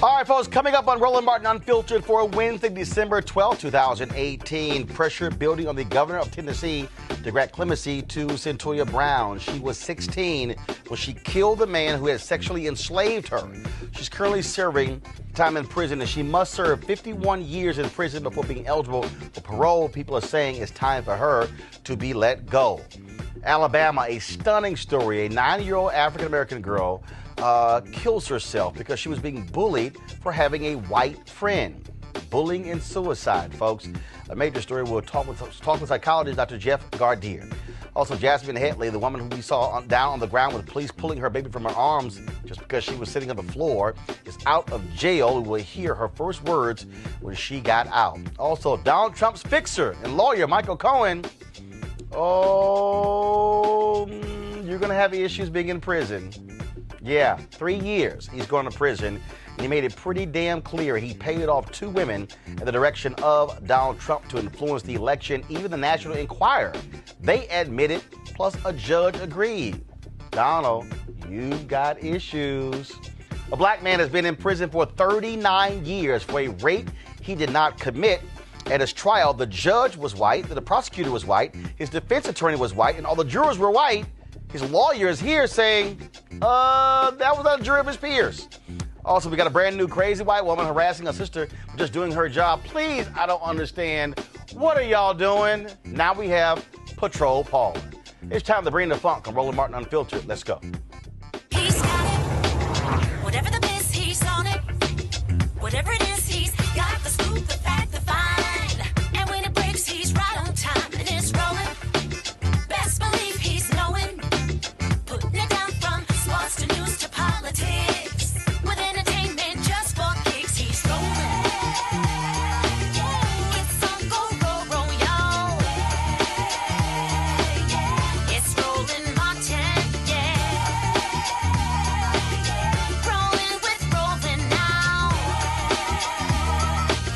All right, folks, coming up on Roland Martin Unfiltered for Wednesday, December 12, 2018. Pressure building on the governor of Tennessee to grant clemency to Cyntoia Brown. She was 16 when she killed the man who had sexually enslaved her. She's currently serving time in prison, and she must serve 51 years in prison before being eligible for parole. People are saying it's time for her to be let go. Alabama, a stunning story. A 9-year-old African-American girl kills herself because she was being bullied for having a white friend. Bullying and suicide, folks. A major story. We'll talk with psychologist Dr. Jeff Gardier. Also, Jasmine Hetley, the woman who we saw down on the ground with police pulling her baby from her arms just because she was sitting on the floor, is out of jail. We will hear her first words when she got out. Also, Donald Trump's fixer and lawyer, Michael Cohen. Oh, you're going to have issues being in prison. Yeah, 3 years he's going to prison. And he made it pretty damn clear he paid off 2 women in the direction of Donald Trump to influence the election. Even the National Enquirer, they admitted, plus a judge agreed. Donald, you've got issues. A black man has been in prison for 39 years for a rape he did not commit. At his trial, the judge was white, the prosecutor was white, his defense attorney was white, and all the jurors were white. His lawyer is here saying, that was not a jury of his peers. Also, we got a brand new crazy white woman harassing her sister for just doing her job. Please, I don't understand. What are y'all doing? Now we have Patrol Paula. It's time to bring the funk on Roland Martin Unfiltered. Let's go. He's got it. Whatever the biz, he's on it. Whatever it is, he's got the scoop, the fact, the find. And when it breaks, he's right on time and it's rolling. Best believe he's knowing. Putting it down from sports to news to politics. With entertainment just for kicks, he's rolling. It's on go, y'all. It's Roland Martin, yeah. Rolling with Roland now.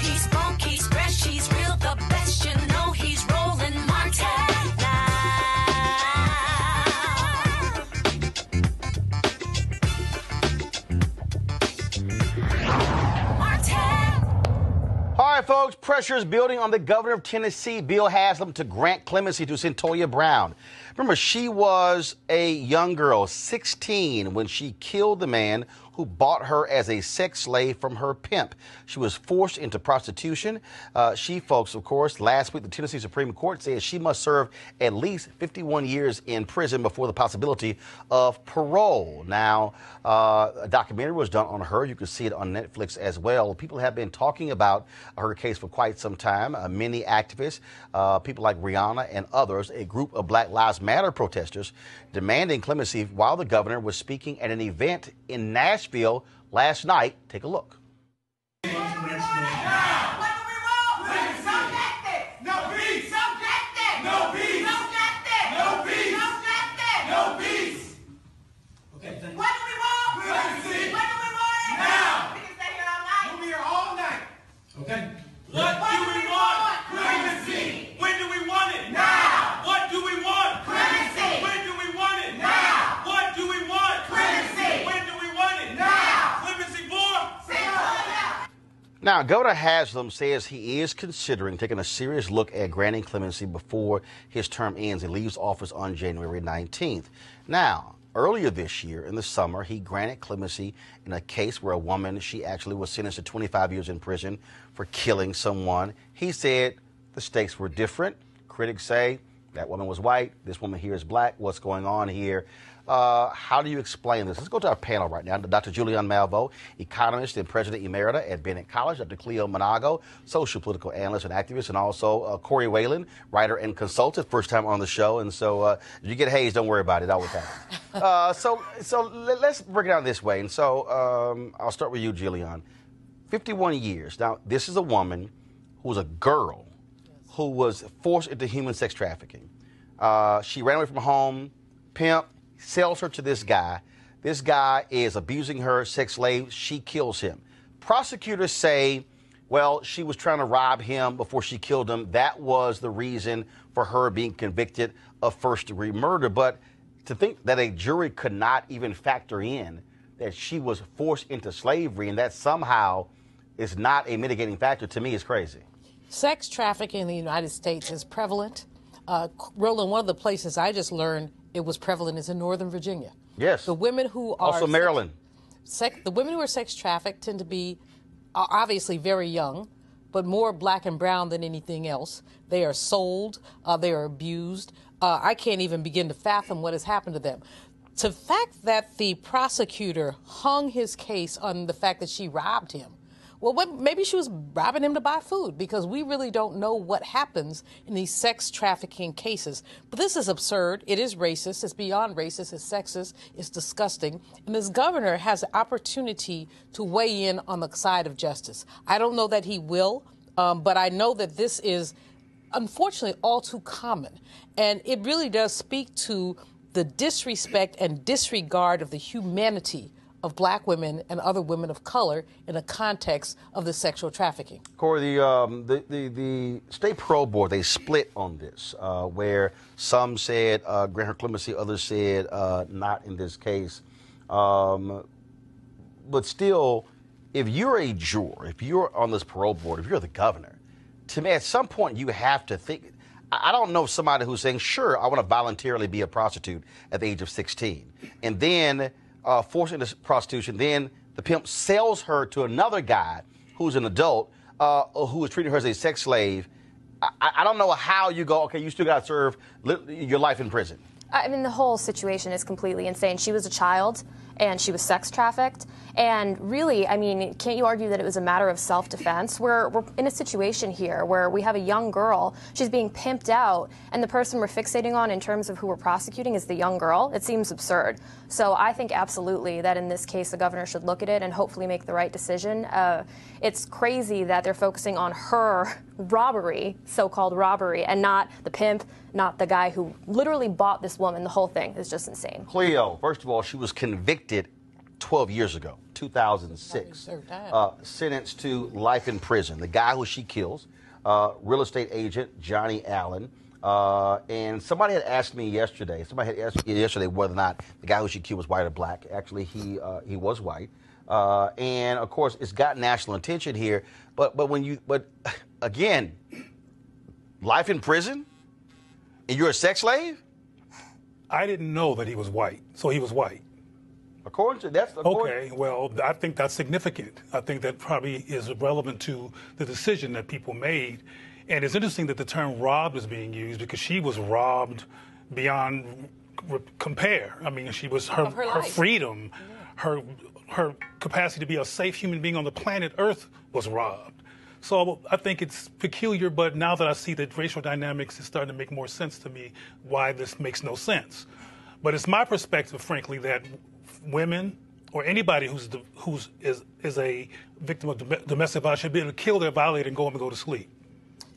He's funk, he's fresh, he's real, the best, you know he's Roland Martin now. All right, folks, pressure is building on the governor of Tennessee, Bill Haslam, to grant clemency to Cyntoia Brown. Remember, she was a young girl, 16, when she killed the man who bought her as a sex slave from her pimp. She was forced into prostitution. Folks, of course, last week the Tennessee Supreme Court said she must serve at least 51 years in prison before the possibility of parole. Now, a documentary was done on her. You can see it on Netflix as well. People have been talking about her case for quite some time. Many activists, people like Rihanna and others, a group of Black Lives Matter protesters demanding clemency while the governor was speaking at an event in Nashville last night. Take a look. Okay. What do we want? Clemency. When do we want it? Now. What do we want? Clemency. When do we want it? Now. What do we want? Clemency. When do we want it? Now. Clemency for Cyntoia. Now, Governor Haslam says he is considering taking a serious look at granting clemency before his term ends. He leaves office on January 19th. Now, earlier this year, in the summer, he granted clemency in a case where a woman, she actually was sentenced to 25 years in prison for killing someone. He said the stakes were different. Critics say That woman was white. This woman here is black. What's going on here? How do you explain this? Let's go to our panel right now. Dr. Julian Malveaux, economist and president emerita at Bennett College. Dr. Cleo Monago, social political analyst and activist. And also Corey Whalen, writer and consultant. First time on the show. And so if you get hazed, don't worry about it. Always happens. So let's break it down this way. And so I'll start with you, Julian. 51 years. Now, this is a woman who was a girl who was forced into human sex trafficking. She ran away from home. Pimp sells her to this guy. This guy is abusing her, sex slave. She kills him. Prosecutors say, well, she was trying to rob him before she killed him. That was the reason for her being convicted of first-degree murder. But to think that a jury could not even factor in that she was forced into slavery and that somehow is not a mitigating factor, to me, is crazy. Sex trafficking in the United States is prevalent. Roland, one of the places I just learned it was prevalent is in Northern Virginia. Yes. The women who are also Maryland. The women who are sex trafficked tend to be obviously very young, but more black and brown than anything else. They are sold. They are abused. I can't even begin to fathom what has happened to them. The fact that the prosecutor hung his case on the fact that she robbed him. Well, maybe she was robbing him to buy food, because we really don't know what happens in these sex trafficking cases. But this is absurd. It is racist. It's beyond racist. It's sexist. It's disgusting. And this governor has the opportunity to weigh in on the side of justice. I don't know that he will, but I know that this is, unfortunately, all too common. And it really does speak to the disrespect and disregard of the humanity of black women and other women of color in the context of the sexual trafficking. Corey, the state parole board, they split on this, where some said grant her clemency, others said not in this case. But still, if you're a juror, if you're on this parole board, if you're the governor, to me, at some point you have to think. I don't know somebody who's saying, sure, I want to voluntarily be a prostitute at the age of 16, and then forced into prostitution. Then the pimp sells her to another guy who's an adult who is treating her as a sex slave. I don't know how you go, okay, you still got to serve your life in prison. I mean, the whole situation is completely insane. She was a child, and she was sex trafficked. And really, I mean, can't you argue that it was a matter of self-defense? We're in a situation here where we have a young girl. She's being pimped out, and the person we're fixating on in terms of who we're prosecuting is the young girl. It seems absurd. So I think absolutely that in this case, the governor should look at it and hopefully make the right decision. It's crazy that they're focusing on her robbery, so-called robbery, and not the pimp, not the guy who literally bought this woman. The whole thing is just insane. Cleo, first of all, she was convicted 12 years ago, 2006, sentenced to life in prison. The guy who she kills, real estate agent Johnny Allen, and somebody had asked me yesterday, whether or not the guy who she killed was white or black. Actually, he was white. And of course, it's got national attention here. But again, life in prison, and you're a sex slave? I didn't know that he was white, so he was white. Okay, well, I think that's significant. I think that probably is relevant to the decision that people made. And it's interesting that the term robbed is being used because she was robbed beyond compare. I mean, she was her freedom, her capacity to be a safe human being on the planet Earth was robbed. So I think it's peculiar, but now that I see that racial dynamics is starting to make more sense to me, why this makes no sense. But it's my perspective, frankly, that women or anybody is a victim of domestic violence should be able to kill their violator and go home and go to sleep.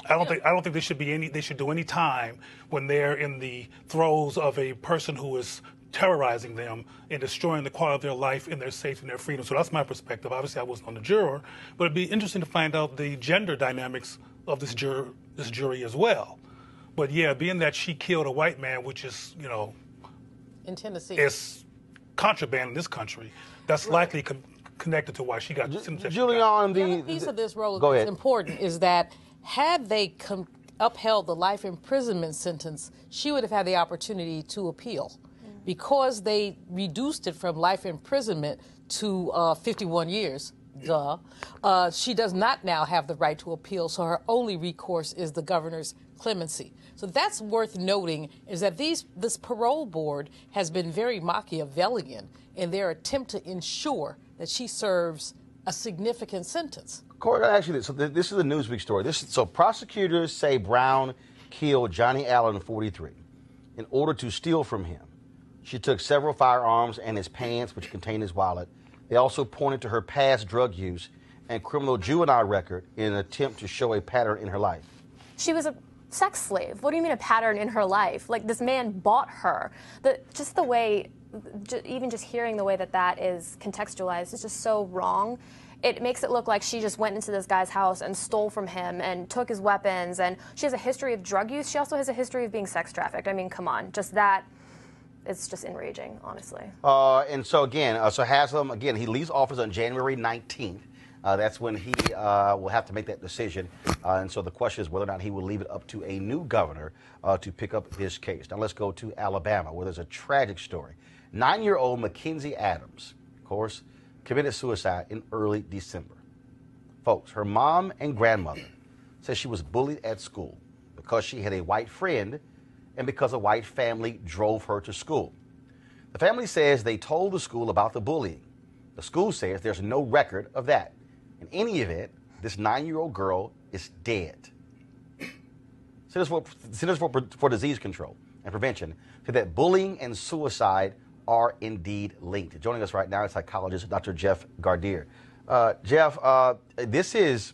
I don't think they should do any time when they're in the throes of a person who is terrorizing them and destroying the quality of their life and their safety and their freedom. So that's my perspective. Obviously, I wasn't on the juror, but it'd be interesting to find out the gender dynamics of this jury as well. But yeah, being that she killed a white man, which is, in Tennessee, is contraband in this country, that's likely connected to why she got sentenced. Julian, the piece of this role that's important is that had they upheld the life imprisonment sentence, she would have had the opportunity to appeal. Because they reduced it from life imprisonment to 51 years, she does not now have the right to appeal, so her only recourse is the governor's clemency. So that's worth noting, is that this parole board has been very Machiavellian in their attempt to ensure that she serves a significant sentence. Corey, actually, so this is a Newsweek story. So prosecutors say Brown killed Johnny Allen, 43, in order to steal from him. She took several firearms and his pants, which contained his wallet. They also pointed to her past drug use and criminal juvenile record in an attempt to show a pattern in her life. She was a sex slave. What do you mean a pattern in her life? Like, this man bought her. Even just hearing the way that is contextualized is just so wrong. It makes it look like she just went into this guy's house and stole from him and took his weapons, and she has a history of drug use. She also has a history of being sex trafficked. I mean, come on, it's just enraging, honestly. And so again, so Haslam, again, he leaves office on January 19th. That's when he will have to make that decision. And so the question is whether or not he will leave it up to a new governor to pick up this case. Now let's go to Alabama, where there's a tragic story. 9-year-old Mackenzie Adams, of course, committed suicide in early December. Folks, her mom and grandmother said she was bullied at school because she had a white friend and because a white family drove her to school. The family says they told the school about the bullying. The school says there's no record of that. In any event, this 9-year-old girl is dead. Centers for Disease Control and Prevention said that bullying and suicide are indeed linked. Joining us right now is psychologist Dr. Jeff Gardier. Jeff, this is,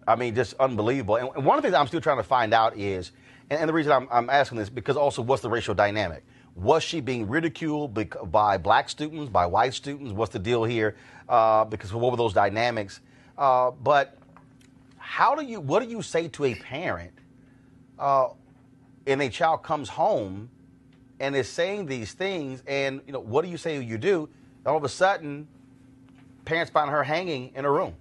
just unbelievable. And one of the things I'm still trying to find out is, and the reason I'm asking this, because also what's the racial dynamic? Was she being ridiculed by black students, by white students? What's the deal here? Because what were those dynamics? But what do you say to a parent and a child comes home and is saying these things, and what do you say you do? All of a sudden, parents find her hanging in a room.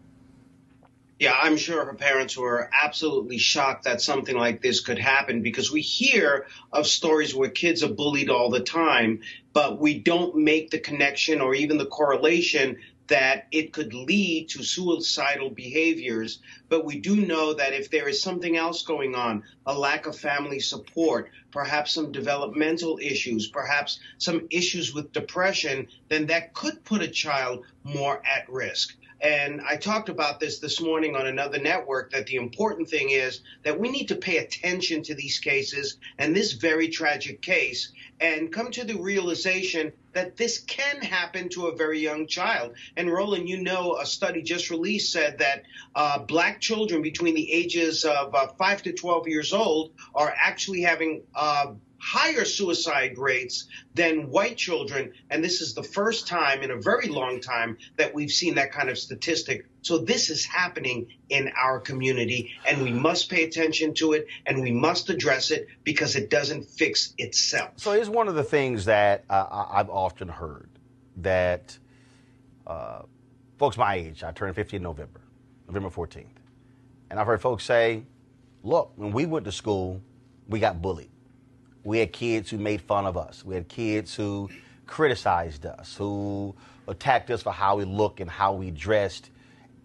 Yeah, I'm sure her parents were absolutely shocked that something like this could happen, because we hear of stories where kids are bullied all the time, but we don't make the connection or even the correlation that it could lead to suicidal behaviors. But we do know that if there is something else going on, a lack of family support, perhaps some developmental issues, perhaps some issues with depression, then that could put a child more at risk. And I talked about this morning on another network, that the important thing is that we need to pay attention to these cases and this very tragic case and come to the realization that this can happen to a very young child. And Roland, a study just released said that black children between the ages of 5 to 12 years old are actually having higher suicide rates than white children. And this is the first time in a very long time that we've seen that kind of statistic. So this is happening in our community, and we must pay attention to it, and we must address it, because it doesn't fix itself. So here's one of the things that I've often heard, that folks my age, I turned 50 in November 14th. And I've heard folks say, look, when we went to school, we got bullied. We had kids who made fun of us. We had kids who criticized us, who attacked us for how we look and how we dressed,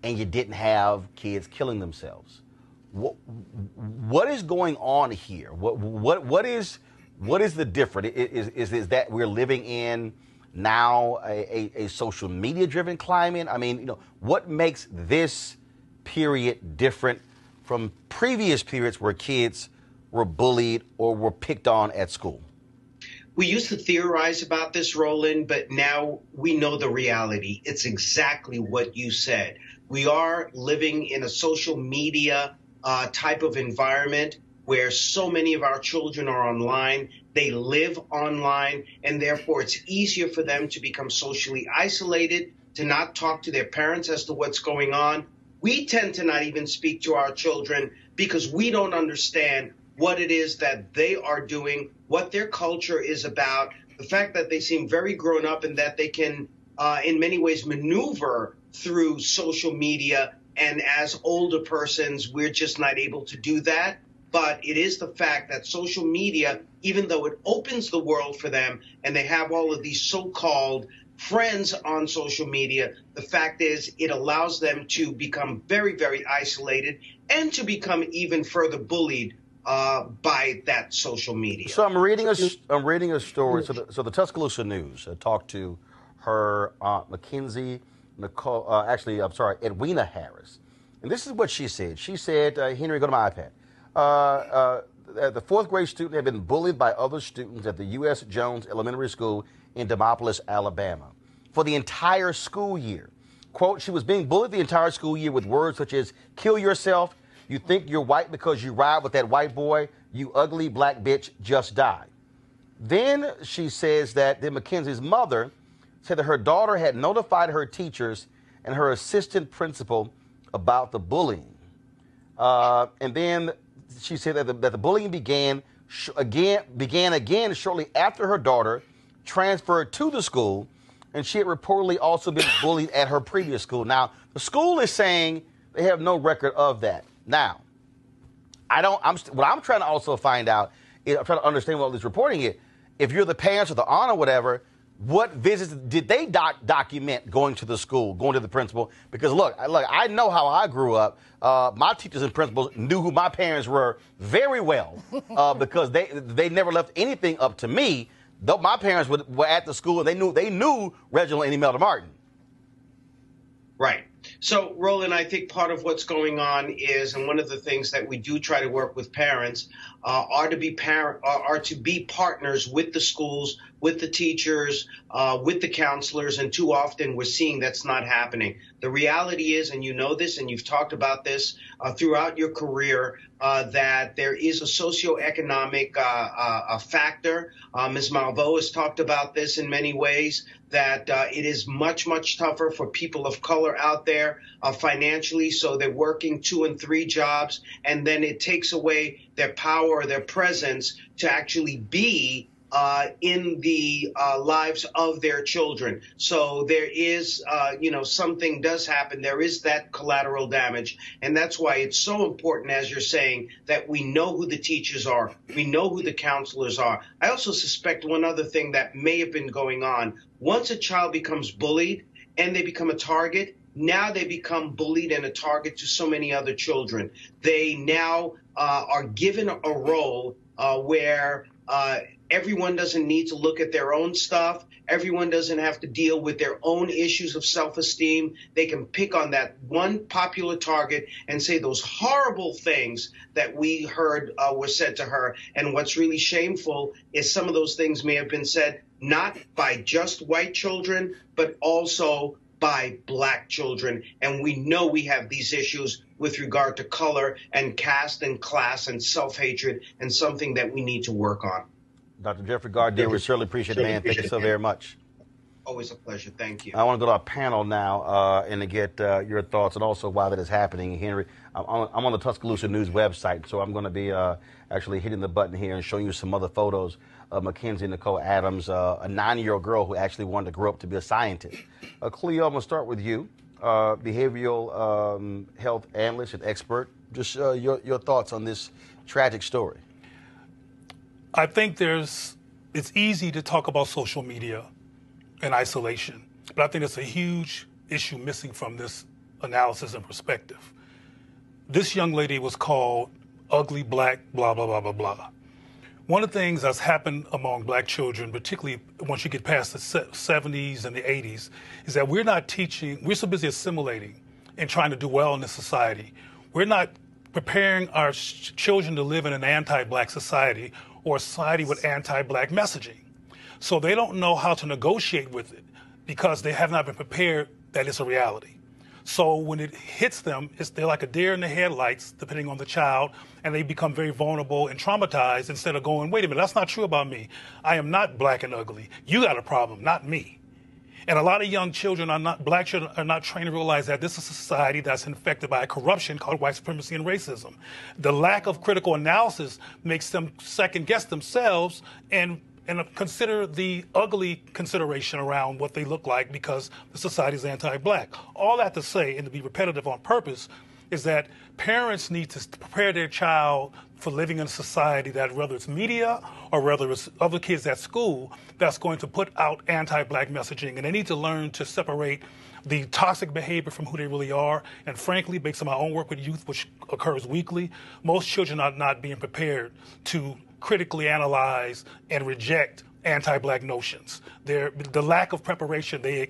and you didn't have kids killing themselves. What is going on here? What is the difference? Is that we're living in now a social media driven climate? What makes this period different from previous periods where kids were bullied or were picked on at school? We used to theorize about this, Roland, but now we know the reality. It's exactly what you said. We are living in a social media type of environment where so many of our children are online. They live online, and therefore it's easier for them to become socially isolated, to not talk to their parents as to what's going on. We tend to not even speak to our children because we don't understand what it is that they are doing, what their culture is about, the fact that they seem very grown up and that they can, in many ways, maneuver through social media. And as older persons, we're just not able to do that. But it is the fact that social media, even though it opens the world for them and they have all of these so-called friends on social media, the fact is it allows them to become very, very isolated and to become even further bullied by that social media. So I'm reading a story. So the Tuscaloosa News talked to her aunt Mackenzie Nicole. Edwina Harris, and this is what she said. She said, "Henry, go to my iPad." The fourth grade student had been bullied by other students at the U.S. Jones Elementary School in Demopolis, Alabama, for the entire school year. Quote, she was being bullied the entire school year with words such as, kill yourself, you think you're white because you ride with that white boy, you ugly black bitch, just die. Then she says that Mackenzie's mother said that her daughter had notified her teachers and her assistant principal about the bullying. And then she said that the bullying began again shortly after her daughter transferred to the school, and she had reportedly also been bullied at her previous school. Now, the school is saying they have no record of that. Now, what I'm trying to also find out is, I'm trying to understand what this reporting is. If you're the parents or the aunt or whatever, what visits did they document going to the school, going to the principal? Because look, I know how I grew up. My teachers and principals knew who my parents were very well because they never left anything up to me. Though my parents were at the school and they knew Reginald and Imelda Martin. Right. So, Roland, I think part of what's going on is, and one of the things that we do try to work with parents are to be partners with the schools, with the teachers, with the counselors, and too often we're seeing that's not happening. The reality is, and you know this, and you've talked about this throughout your career, that there is a socioeconomic factor. Ms. Malveaux has talked about this in many ways, that it is much, much tougher for people of color out there financially, so they're working 2 and 3 jobs, and then it takes away their power or their presence to actually be in the lives of their children. So there is, something does happen. There is that collateral damage. And that's why it's so important, as you're saying, that we know who the teachers are. We know who the counselors are. I also suspect one other thing that may have been going on. Once a child becomes bullied and they become a target, now they become bullied and a target to so many other children. They now are given a role where everyone doesn't need to look at their own stuff. Everyone doesn't have to deal with their own issues of self-esteem. They can pick on that one popular target and say those horrible things that we heard were said to her. And what's really shameful is some of those things may have been said not by just white children, but also by black children. And we know we have these issues with regard to color and caste and class and self-hatred, and something that we need to work on. Dr. Jeffrey Gardner, we certainly appreciate it, man. Thank you so very much. Always a pleasure. Thank you. I want to go to our panel now and to get your thoughts and also why that is happening. Henry, I'm on the Tuscaloosa News website, so I'm going to be actually hitting the button here and showing you some other photos of Mackenzie Nicole Adams, a 9-year-old girl who actually wanted to grow up to be a scientist. Cleo, I'm going to start with you, behavioral health analyst and expert. Just your thoughts on this tragic story. I think it's easy to talk about social media in isolation, but I think it's a huge issue missing from this analysis and perspective. This young lady was called ugly black, blah, blah, blah, blah, blah. One of the things that's happened among black children, particularly once you get past the 70s and the 80s, is that we're so busy assimilating and trying to do well in this society. We're not preparing our children to live in an anti-black society or a society with anti-black messaging. So they don't know how to negotiate with it because they have not been prepared that it's a reality. So when it hits them, they're like a deer in the headlights, depending on the child, and they become very vulnerable and traumatized instead of going, wait a minute, that's not true about me. I am not black and ugly. You got a problem, not me. And a lot of young children black children are not trained to realize that this is a society that's infected by a corruption called white supremacy and racism. The lack of critical analysis makes them second guess themselves and consider the ugly consideration around what they look like because the society is anti-black. All that to say, and to be repetitive on purpose, is that parents need to prepare their child for living in a society that, whether it's media or whether it's other kids at school, that's going to put out anti-black messaging. And they need to learn to separate the toxic behavior from who they really are. And frankly, based on my own work with youth, which occurs weekly, most children are not being prepared to critically analyze and reject anti-black notions. The lack of preparation, they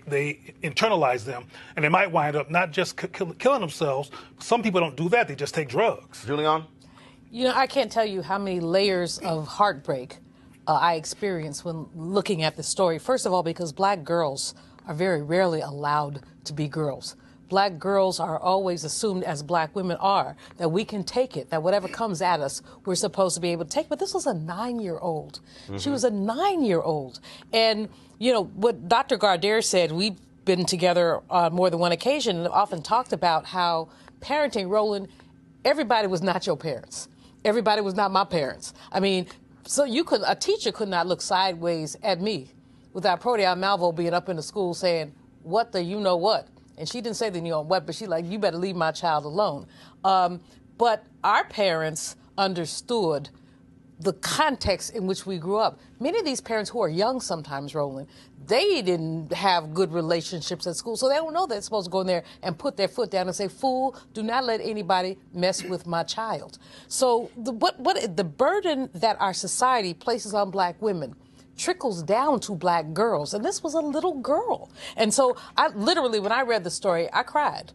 internalize them, and they might wind up not just killing themselves. Some people don't do that, they just take drugs. Julian? You know, I can't tell you how many layers of heartbreak I experienced when looking at this story. First of all, because black girls are very rarely allowed to be girls. Black girls are always assumed, as black women are, that we can take it, that whatever comes at us, we're supposed to be able to take. But this was a 9-year-old. She was a 9-year-old. And, you know, what Dr. Gardere said, we've been together on more than one occasion and often talked about how parenting, Roland, everybody was not your parents. Everybody was not my parents. I mean, so a teacher could not look sideways at me without Protea Malvo being up in the school saying, what the you know what? And she didn't say the you know what, but she like, you better leave my child alone. But our parents understood the context in which we grew up. Many of these parents who are young sometimes, Roland, they didn't have good relationships at school, so they don't know they're supposed to go in there and put their foot down and say, fool, do not let anybody mess with my child. So the burden that our society places on black women trickles down to black girls, and this was a little girl. And so I literally, when I read the story, I cried.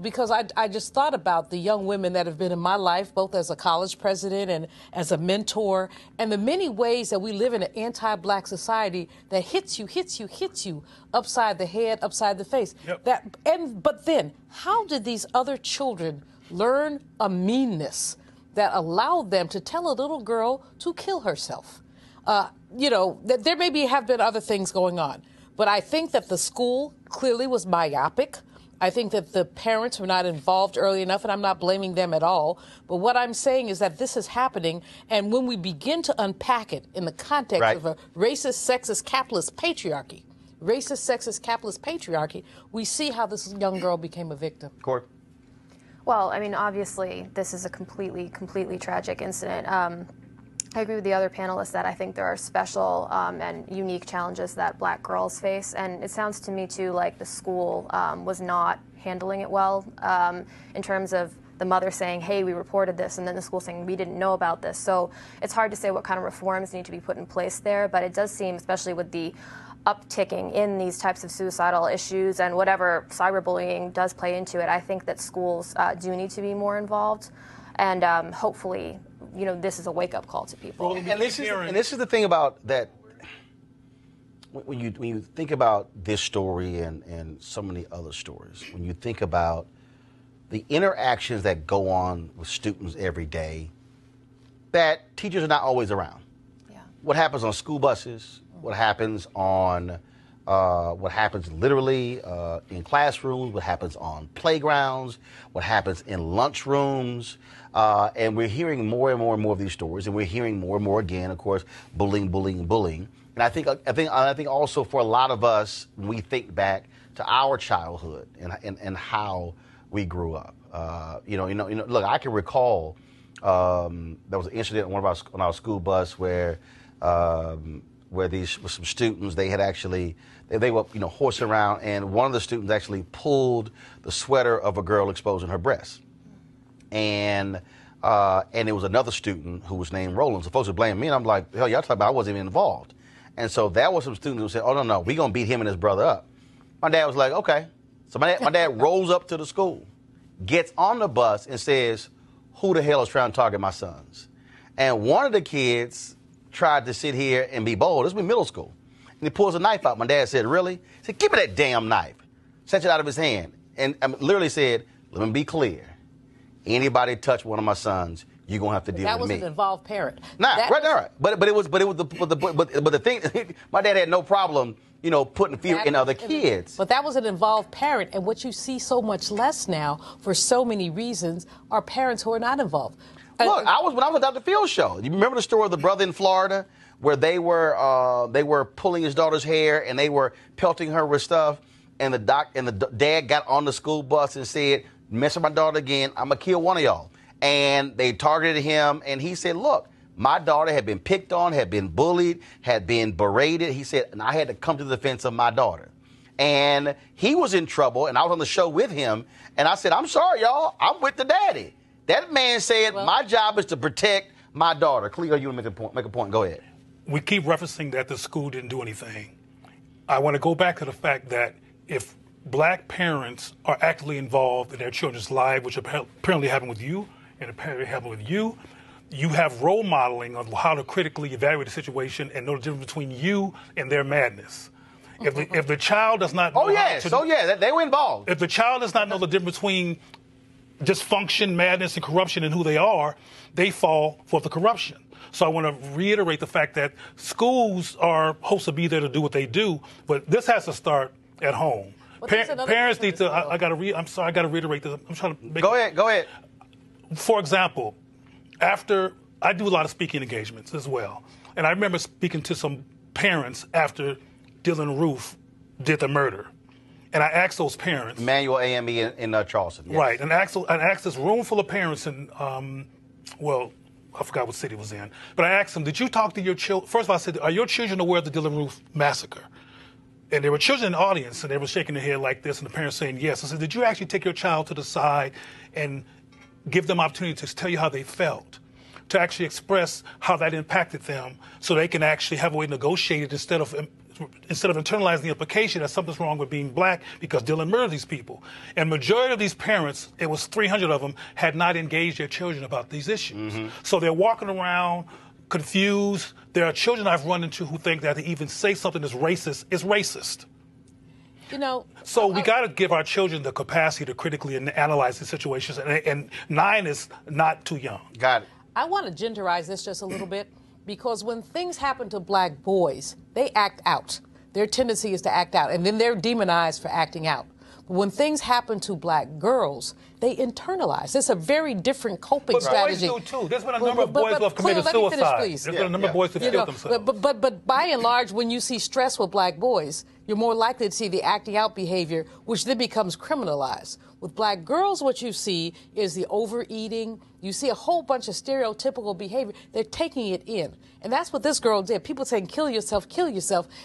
Because I just thought about the young women that have been in my life, both as a college president and as a mentor, and the many ways that we live in an anti-black society that hits you upside the head, upside the face. Yep. But then, how did these other children learn a meanness that allowed them to tell a little girl to kill herself? You know, there have been other things going on, but I think that the school clearly was myopic. I think that the parents were not involved early enough, and I'm not blaming them at all. But what I'm saying is that this is happening, and when we begin to unpack it in the context of a racist, sexist, capitalist patriarchy, we see how this young girl became a victim. Court. Well, I mean, obviously, this is a completely tragic incident. I agree with the other panelists that I think there are special and unique challenges that black girls face. And it sounds to me, too, like the school was not handling it well in terms of the mother saying, hey, we reported this, and then the school saying, we didn't know about this. So it's hard to say what kind of reforms need to be put in place there. But it does seem, especially with the upticking in these types of suicidal issues and whatever cyberbullying does play into it, I think that schools do need to be more involved. And hopefully, you know, this is a wake-up call to people. And this is the thing about that. When you think about this story and so many other stories, when you think about the interactions that go on with students every day, that teachers are not always around. Yeah. What happens on school buses? What happens literally in classrooms? What happens on playgrounds? What happens in lunchrooms? And we're hearing more and more of these stories, and we're hearing more and more again, of course, bullying. And I think also for a lot of us, when we think back to our childhood and how we grew up. Look, I can recall there was an incident on our school bus where these were some students, they were horsing around, and one of the students actually pulled the sweater of a girl exposing her breasts. And it was another student who was named Roland. So folks would blame me, and I'm like, hell, y'all talking about I wasn't even involved. And so there was some students who said, oh, no, we're going to beat him and his brother up. My dad was like, okay. So my dad rolls up to the school, gets on the bus, and says, who the hell is trying to target my sons? And one of the kids tried to sit here and be bold. This was middle school. And he pulls a knife out. My dad said, really? He said, give me that damn knife. Snatched it out of his hand. And literally said, let me be clear. Anybody touch one of my sons, you're gonna have to deal with me. That was an involved parent. Right. But the thing, my dad had no problem, putting fear in other kids. But that was an involved parent, and what you see so much less now, for so many reasons, are parents who are not involved. Look, when I was at Dr. Phil's show. You remember the story of the brother in Florida, where they were pulling his daughter's hair and they were pelting her with stuff, and the dad got on the school bus and said, mess with my daughter again, I'm going to kill one of y'all. And they targeted him, and he said, look, my daughter had been picked on, had been bullied, had been berated. He said, and I had to come to the defense of my daughter. And he was in trouble, and I was on the show with him, and I said, I'm sorry, y'all, I'm with the daddy. That man said, my job is to protect my daughter. Cleo, you want to make a point? Go ahead. We keep referencing that the school didn't do anything. I want to go back to the fact that if black parents are actively involved in their children's lives, which apparently happened with you, and apparently happened with you, you have role modeling of how to critically evaluate the situation and know the difference between you and their madness. If the child does not know they were involved. If the child does not know the difference between dysfunction, madness, and corruption and who they are, they fall for the corruption. So I want to reiterate the fact that schools are supposed to be there to do what they do, but this has to start at home. Parents need to. I'm sorry. I got to reiterate this. I'm trying to. Go ahead. For example, after I do a lot of speaking engagements as well, and I remember speaking to some parents after Dylan Roof did the murder, and I asked those parents. Emmanuel AME in Charleston. Yes. Right, and I asked this room full of parents in, well, I forgot what city it was in, but I asked them, did you talk to your children? First of all, I said, are your children aware of the Dylan Roof massacre? And there were children in the audience, and they were shaking their head like this, and the parents saying yes. I said, did you actually take your child to the side and give them opportunity to tell you how they felt, to actually express how that impacted them, so they can actually have a way to negotiate it instead of internalizing the implication that something's wrong with being black because Dylan murdered these people. And majority of these parents, it was 300 of them, had not engaged their children about these issues. Mm-hmm. So they're walking around confused. There are children I've run into who think that to even say something that's racist is racist. You know, so we got to give our children the capacity to critically analyze these situations, and 9 is not too young. Got it. I want to genderize this just a little bit, because when things happen to black boys, they act out. Their tendency is to act out, and then they're demonized for acting out. But when things happen to black girls, they internalize. It's a very different coping strategy. But boys do too. There's been a number of boys who have committed suicide. There's been a number of boys who have killed themselves. But by and large, when you see stress with black boys, you're more likely to see the acting out behavior, which then becomes criminalized. With black girls, what you see is the overeating. You see a whole bunch of stereotypical behavior. They're taking it in. And that's what this girl did. People saying, kill yourself,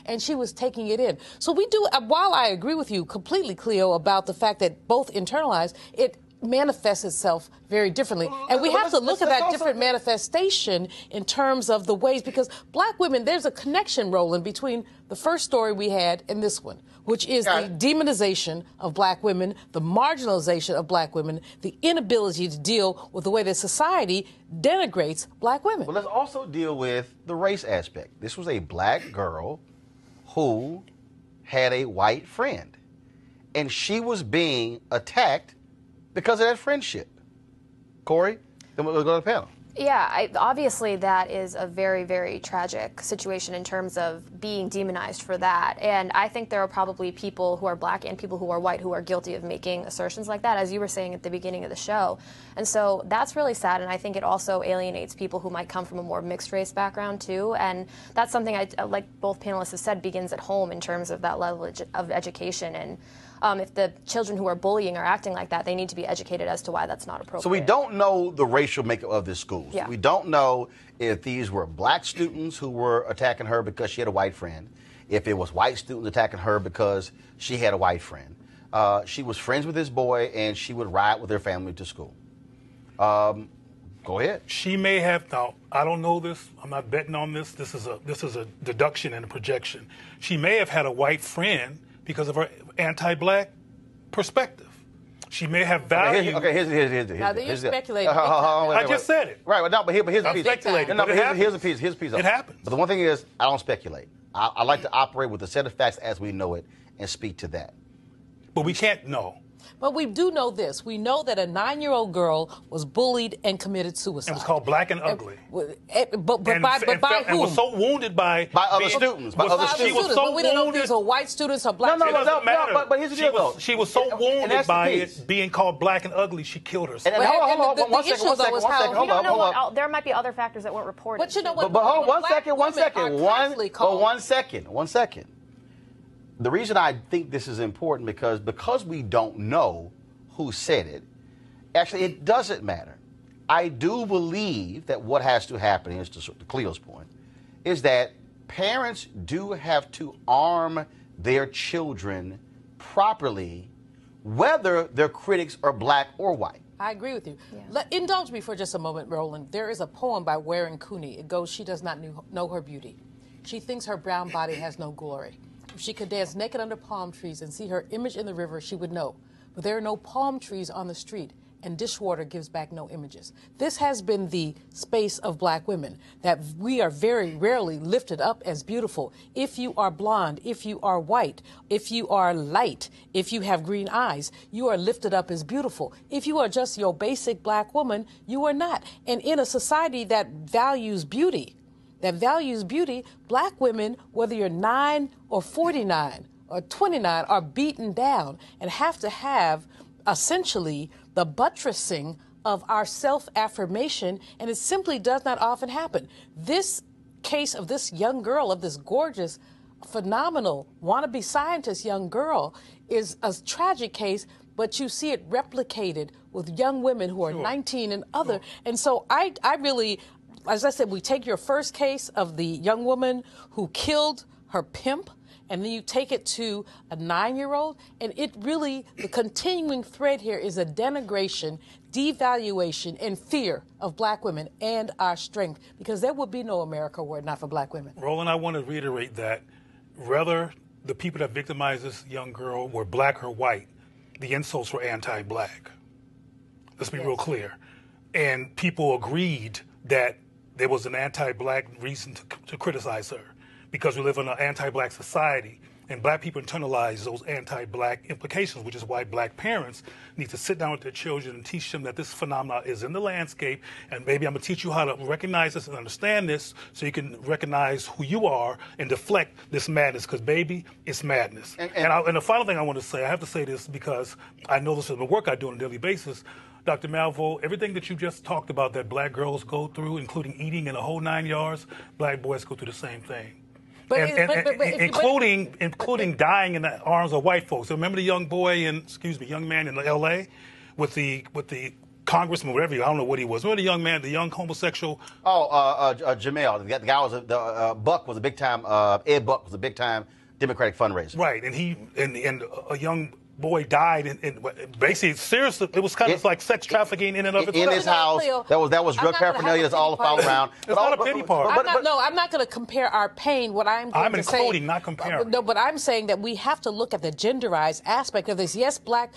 and she was taking it in. So we do, while I agree with you completely, Cleo, about the fact that both internalize, it manifests itself very differently. And we have to look at that different manifestation in terms of the ways, because black women, there's a connection, Roland, between the first story we had and this one, which is the demonization of black women, the marginalization of black women, the inability to deal with the way that society denigrates black women. Well, let's also deal with the race aspect. This was a black girl who had a white friend, and she was being attacked because of that friendship. Corey, then we'll go to the panel. Yeah, obviously that is a very, very tragic situation in terms of being demonized for that. And I think there are probably people who are black and people who are white who are guilty of making assertions like that, as you were saying at the beginning of the show. And so that's really sad, and I think it also alienates people who might come from a more mixed race background too. And that's something, like both panelists have said, begins at home in terms of that level of education. And if the children who are bullying are acting like that, they need to be educated as to why that's not appropriate. So we don't know the racial makeup of this school. Yeah. We don't know if these were black students who were attacking her because she had a white friend, if it was white students attacking her because she had a white friend. She was friends with this boy, and she would ride with her family to school. Go ahead. She may have, now, I don't know this, I'm not betting on this, this is a deduction and a projection. She may have had a white friend because of her anti-black perspective. She may have value. Here's now, you're speculating. I just said it. Right, but here's the piece. Speculating. Here's the piece. It happens. But the one thing is, I don't speculate. I like to operate with a set of facts as we know it and speak to that. But we can't know. But we do know this. We know that a 9-year-old girl was bullied and committed suicide. It was called Black and Ugly. But by whom? And was so wounded by other students. She was so but we don't know if these are white students or black students. No, but here's the deal, though. She was so wounded by it being called Black and Ugly, she killed herself. And hold on, one second. There might be other factors that weren't reported. But you know what? But hold on, one second. The reason I think this is important because we don't know who said it, Actually, it doesn't matter. I do believe that what has to happen is, to Cleo's point, is that parents do have to arm their children properly, whether their critics are black or white. I agree with you. Yeah. Indulge me for just a moment, Roland. There is a poem by Warren Cooney. It goes, "She does not know her beauty. She thinks her brown body has no glory. If she could dance naked under palm trees and see her image in the river, she would know. But there are no palm trees on the street, and dishwater gives back no images." This has been the space of black women, that we are very rarely lifted up as beautiful. If you are blonde, if you are white, if you are light, if you have green eyes, you are lifted up as beautiful. If you are just your basic black woman, you are not. And in a society that values beauty, black women, whether you're 9 or 49 or 29, are beaten down and have to have essentially the buttressing of our self-affirmation, and it simply does not often happen. This case of this young girl, of this gorgeous, phenomenal, wannabe scientist young girl, is a tragic case, but you see it replicated with young women who are 19 and other. And so I really, as I said, we take your first case of the young woman who killed her pimp, and then you take it to a 9-year-old, and it really, the continuing thread here is a denigration, devaluation, and fear of black women and our strength, because there would be no America were it not for black women. Roland, I want to reiterate that whether the people that victimized this young girl were black or white, the insults were anti-black. Let's be real clear. And people agreed that there was an anti-black reason to criticize her, because we live in an anti-black society, and black people internalize those anti-black implications, which is why black parents need to sit down with their children and teach them that this phenomenon is in the landscape, and maybe I'm going to teach you how to recognize this and understand this so you can recognize who you are and deflect this madness, because, baby, it's madness. And the final thing I want to say, I have to say this because I know this is the work I do on a daily basis. Dr. Malvo, everything that you just talked about that black girls go through, including eating in the whole 9 yards, black boys go through the same thing. Including dying in the arms of white folks. So remember the young man in L.A. with the congressman, whatever, I don't know what he was. Remember the young man, the young homosexual? Jamel. The guy was Buck was a big time. Ed Buck was a big time Democratic fundraiser. Right, and a young boy died, and basically, seriously, it was kind of like sex trafficking in and of itself. In his house, that was drug paraphernalia that's all around. It's not a pity part. I'm not going to compare our pain. What I'm including, not comparing. No, but I'm saying that we have to look at the genderized aspect of this. Yes, black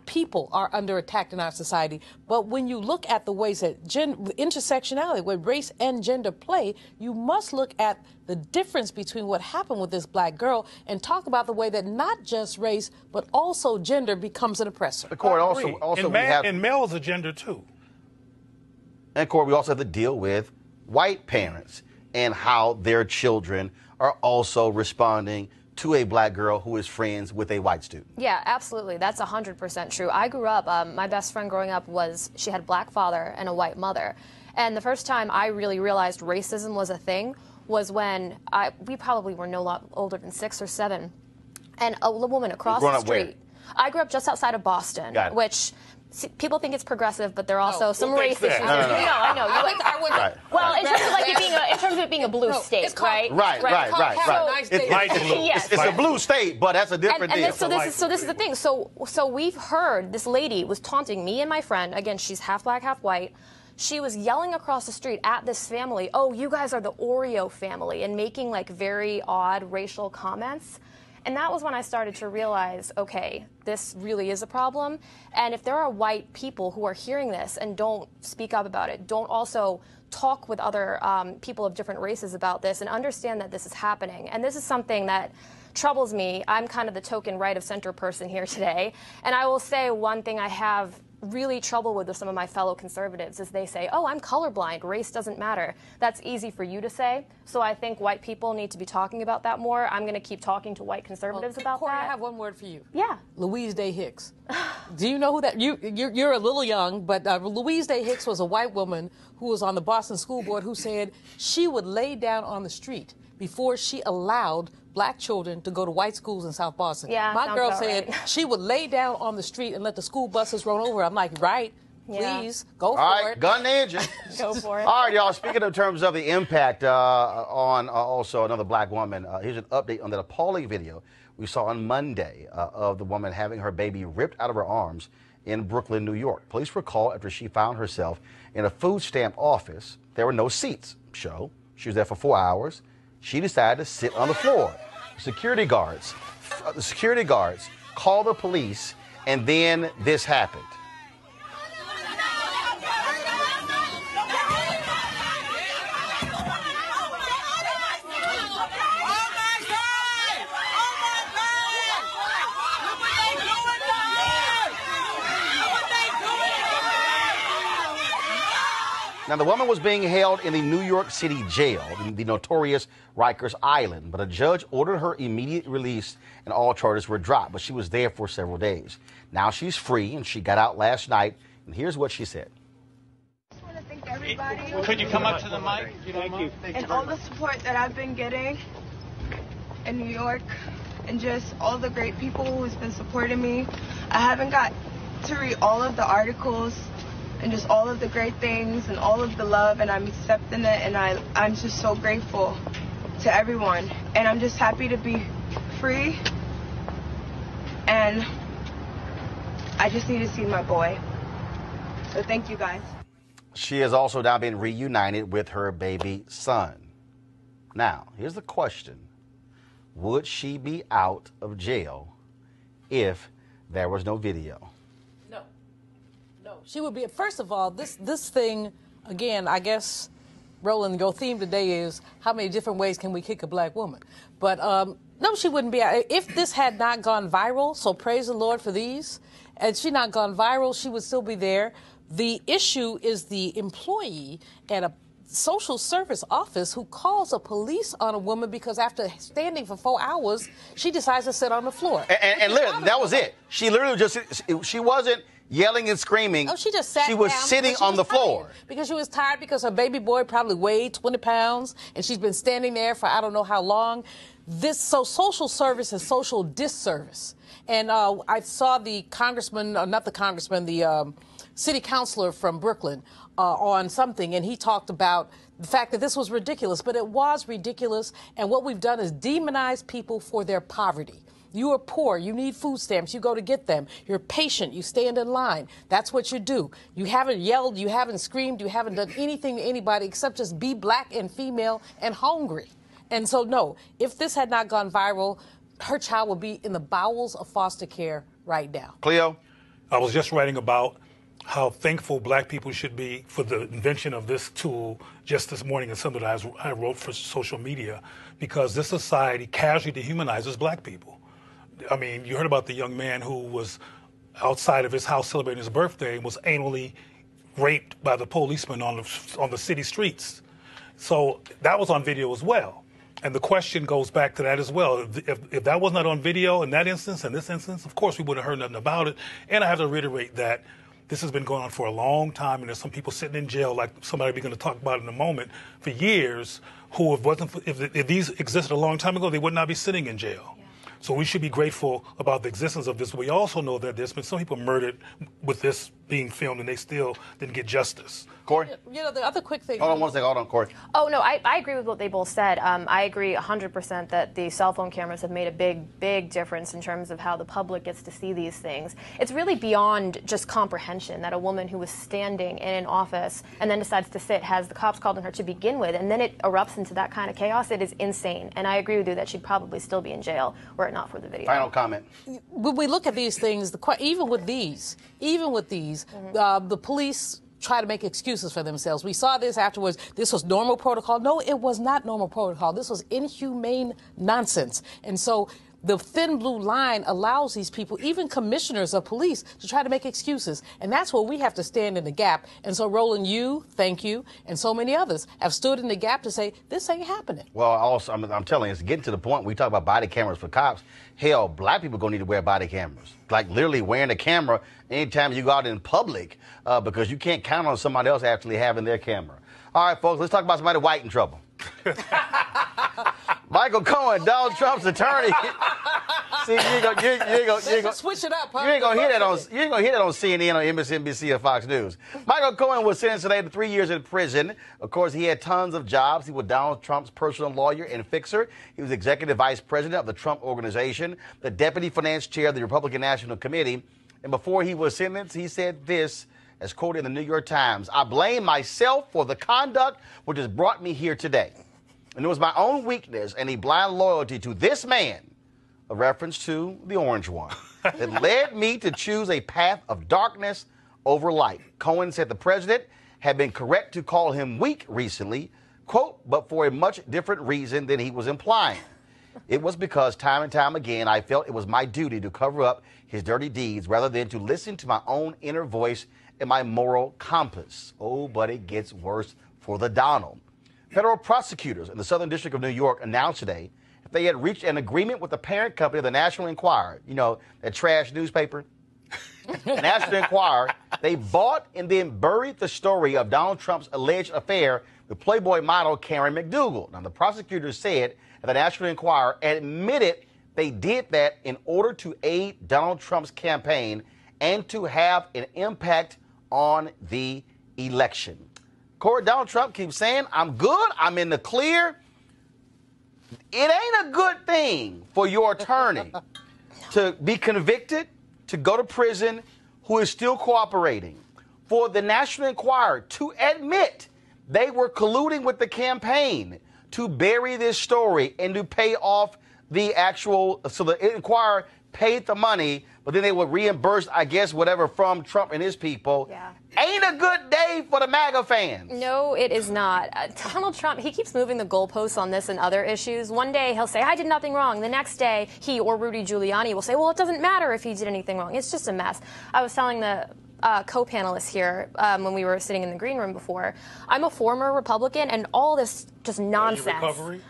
people are under attack in our society, but when you look at the ways that intersectionality, where race and gender play, you must look at the difference between what happened with this black girl and talk about the way that not just race, but also gender becomes an oppressor. And male is a gender too. And Corey, we also have to deal with white parents and how their children are also responding to a black girl who is friends with a white student. Yeah, absolutely. That's 100% true. I grew up, my best friend growing up she had a black father and a white mother. And the first time I really realized racism was a thing was when we probably were no lot older than 6 or 7, and a woman across the street. I grew up just outside of Boston, which people think it's progressive, but there are also some race issues. No. I know. Well, in terms of it being a blue state, right? Right. It's a blue state, but that's a different deal. So this is the thing. So we've heard this lady was taunting me and my friend. Again, she's half black, half white. She was yelling across the street at this family, "Oh, you guys are the Oreo family," and making like very odd racial comments. And that was when I started to realize, okay, this really is a problem. And if there are white people who are hearing this and don't speak up about it, don't also talk with other people of different races about this and understand that this is happening. And this is something that troubles me. I'm kind of the token right of center person here today. And I will say one thing I have really trouble with some of my fellow conservatives is they say, "Oh, I'm colorblind, race doesn't matter." That's easy for you to say. So I think white people need to be talking about that more. I'm going to keep talking to white conservatives about Corey, that. I have one word for you. Yeah. Louise Day Hicks. Do you know who that? You're a little young, but Louise Day Hicks was a white woman who was on the Boston School Board who said she would lay down on the street before she allowed black children to go to white schools in South Boston. Yeah, my girl said right. she would lay down on the street and let the school buses run over. I'm like, right, Please, go for All right, it. gun ninja. Go for it. All right, y'all. Speaking in terms of the impact on also another black woman, here's an update on that appalling video we saw on Monday of the woman having her baby ripped out of her arms in Brooklyn, New York. Police were called after she found herself in a food stamp office. There were no seats. So she was there for 4 hours. She decided to sit on the floor. The security guards called the police, and then this happened. Now, the woman was being held in the New York City jail, the notorious Rikers Island, but a judge ordered her immediate release and all charges were dropped, but she was there for several days. Now she's free, and she got out last night, and here's what she said. I just want to thank everybody. Could you come up to the mic? Thank you. And all the support that I've been getting in New York, and just all the great people who's been supporting me. I haven't got to read all of the articles and just all of the great things and all of the love, and I'm accepting it, and I'm just so grateful to everyone, and I'm just happy to be free, and I just need to see my boy. So thank you guys. She has also now been reunited with her baby son. Now, here's the question. Would she be out of jail if there was no video? No, she would be. First of all, this thing, again, I guess, Roland, your theme today is how many different ways can we kick a black woman? But no, she wouldn't be. If this had not gone viral, so praise the Lord for these, and she not gone viral, she would still be there. The issue is the employee at a social service office who calls a police on a woman because after standing for 4 hours, she decides to sit on the floor. And literally, that was it. She literally she wasn't yelling and screaming. Oh, she just sat She was down sitting because she on the was tired. floor. Because she was tired because her baby boy probably weighed 20 pounds and she's been standing there for I don't know how long. So social service is social disservice. And I saw the congressman, not the congressman, the city councilor from Brooklyn on something, and he talked about the fact that this was ridiculous, but it was ridiculous. And what we've done is demonize people for their poverty. You are poor. You need food stamps. You go to get them. You're patient. You stand in line. That's what you do. You haven't yelled. You haven't screamed. You haven't done anything to anybody except just be black and female and hungry. And so, no, if this had not gone viral, her child would be in the bowels of foster care right now. Cleo? I was just writing about how thankful black people should be for the invention of this tool just this morning in something that I wrote for social media, because this society casually dehumanizes black people. I mean, you heard about the young man who was outside of his house celebrating his birthday and was anally raped by the policeman on the city streets. So that was on video as well. And the question goes back to that as well. If that was not on video in that instance, in this instance, of course we wouldn't have heard nothing about it. And I have to reiterate that this has been going on for a long time, and there's some people sitting in jail, like somebody we're going to talk about in a moment, for years, who if these existed a long time ago, they would not be sitting in jail. Yeah. So we should be grateful about the existence of this. We also know that there's been some people murdered with this being filmed, and they still didn't get justice. Corey? You know, the other quick thing. Hold on one second. Hold on, Corey. Oh, no, I agree with what they both said. I agree 100% that the cell phone cameras have made a big difference in terms of how the public gets to see these things. It's really beyond just comprehension that a woman who was standing in an office and then decides to sit has the cops called on her to begin with, and then it erupts into that kind of chaos. It is insane. And I agree with you that she'd probably still be in jail were it not for the video. Final comment. When we look at these things, even with these, the police try to make excuses for themselves. We saw this afterwards. This was normal protocol. No, it was not normal protocol. This was inhumane nonsense. And so the thin blue line allows these people, even commissioners of police, to try to make excuses. And that's where we have to stand in the gap. And so, Roland, thank you, and so many others have stood in the gap to say, this ain't happening. Well, also, I'm telling you, it's getting to the point we talk about body cameras for cops. Hell, black people going to need to wear body cameras. Like literally wearing a camera anytime you go out in public because you can't count on somebody else actually having their camera. All right, folks, let's talk about somebody white in trouble. Michael Cohen, Donald Trump's attorney. See, you ain't gonna switch it up. Huh? You ain't gonna hear that on CNN, or MSNBC, or Fox News. Michael Cohen was sentenced today to 3 years in prison. Of course, he had tons of jobs. He was Donald Trump's personal lawyer and fixer. He was executive vice president of the Trump Organization, the deputy finance chair of the Republican National Committee. And before he was sentenced, he said this, as quoted in the New York Times: "I blame myself for the conduct which has brought me here today. And it was my own weakness and a blind loyalty to this man," a reference to the orange one, "that led me to choose a path of darkness over light." Cohen said the president had been correct to call him weak recently, quote, "but for a much different reason than he was implying. It was because time and time again I felt it was my duty to cover up his dirty deeds rather than to listen to my own inner voice and my moral compass." Oh, but it gets worse for the Donald. Federal prosecutors in the Southern District of New York announced today that they had reached an agreement with the parent company of the National Enquirer, you know, that trash newspaper. National Enquirer, they bought and then buried the story of Donald Trump's alleged affair with Playboy model Karen McDougal. Now, the prosecutors said that the National Enquirer admitted they did that in order to aid Donald Trump's campaign and to have an impact on the election. Corey, Donald Trump keeps saying, "I'm good, I'm in the clear." It ain't a good thing for your attorney to be convicted, to go to prison, who is still cooperating. For the National Enquirer to admit they were colluding with the campaign to bury this story and to pay off the actual, so the Enquirer paid the money, but then they would reimburse, I guess, whatever from Trump and his people. Yeah. Ain't a good day for the MAGA fans. No, it is not. Donald Trump, he keeps moving the goalposts on this and other issues. One day he'll say, "I did nothing wrong." The next day, he or Rudy Giuliani will say, "Well, it doesn't matter if he did anything wrong." It's just a mess. I was telling the co-panelists here when we were sitting in the green room before, I'm a former Republican, and all this just nonsense. Recovery?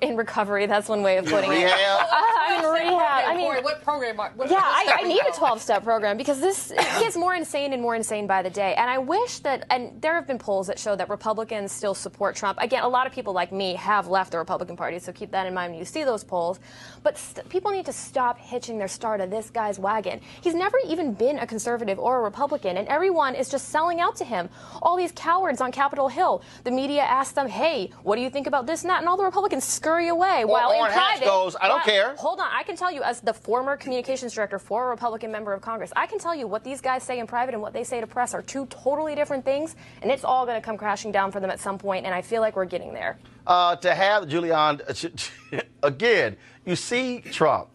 In recovery, that's one way of putting it. I'm in rehab. I mean, what program? I need a 12-step program because this gets more insane and more insane by the day. And I wish that, and there have been polls that show that Republicans still support Trump. Again, a lot of people like me have left the Republican Party, so keep that in mind when you see those polls. But people need to stop hitching their star to this guy's wagon. He's never even been a conservative or a Republican, and everyone is just selling out to him. All these cowards on Capitol Hill, the media asks them, "Hey, what do you think about this and that?" And all the Republicans scurry away while in private goes, "I don't care." Hold on, I can tell you, as the former communications director for a Republican member of Congress, I can tell you what these guys say in private and what they say to press are two totally different things, and it's all going to come crashing down for them at some point, and I feel like we're getting there. To have Giuliani, again, you see Trump,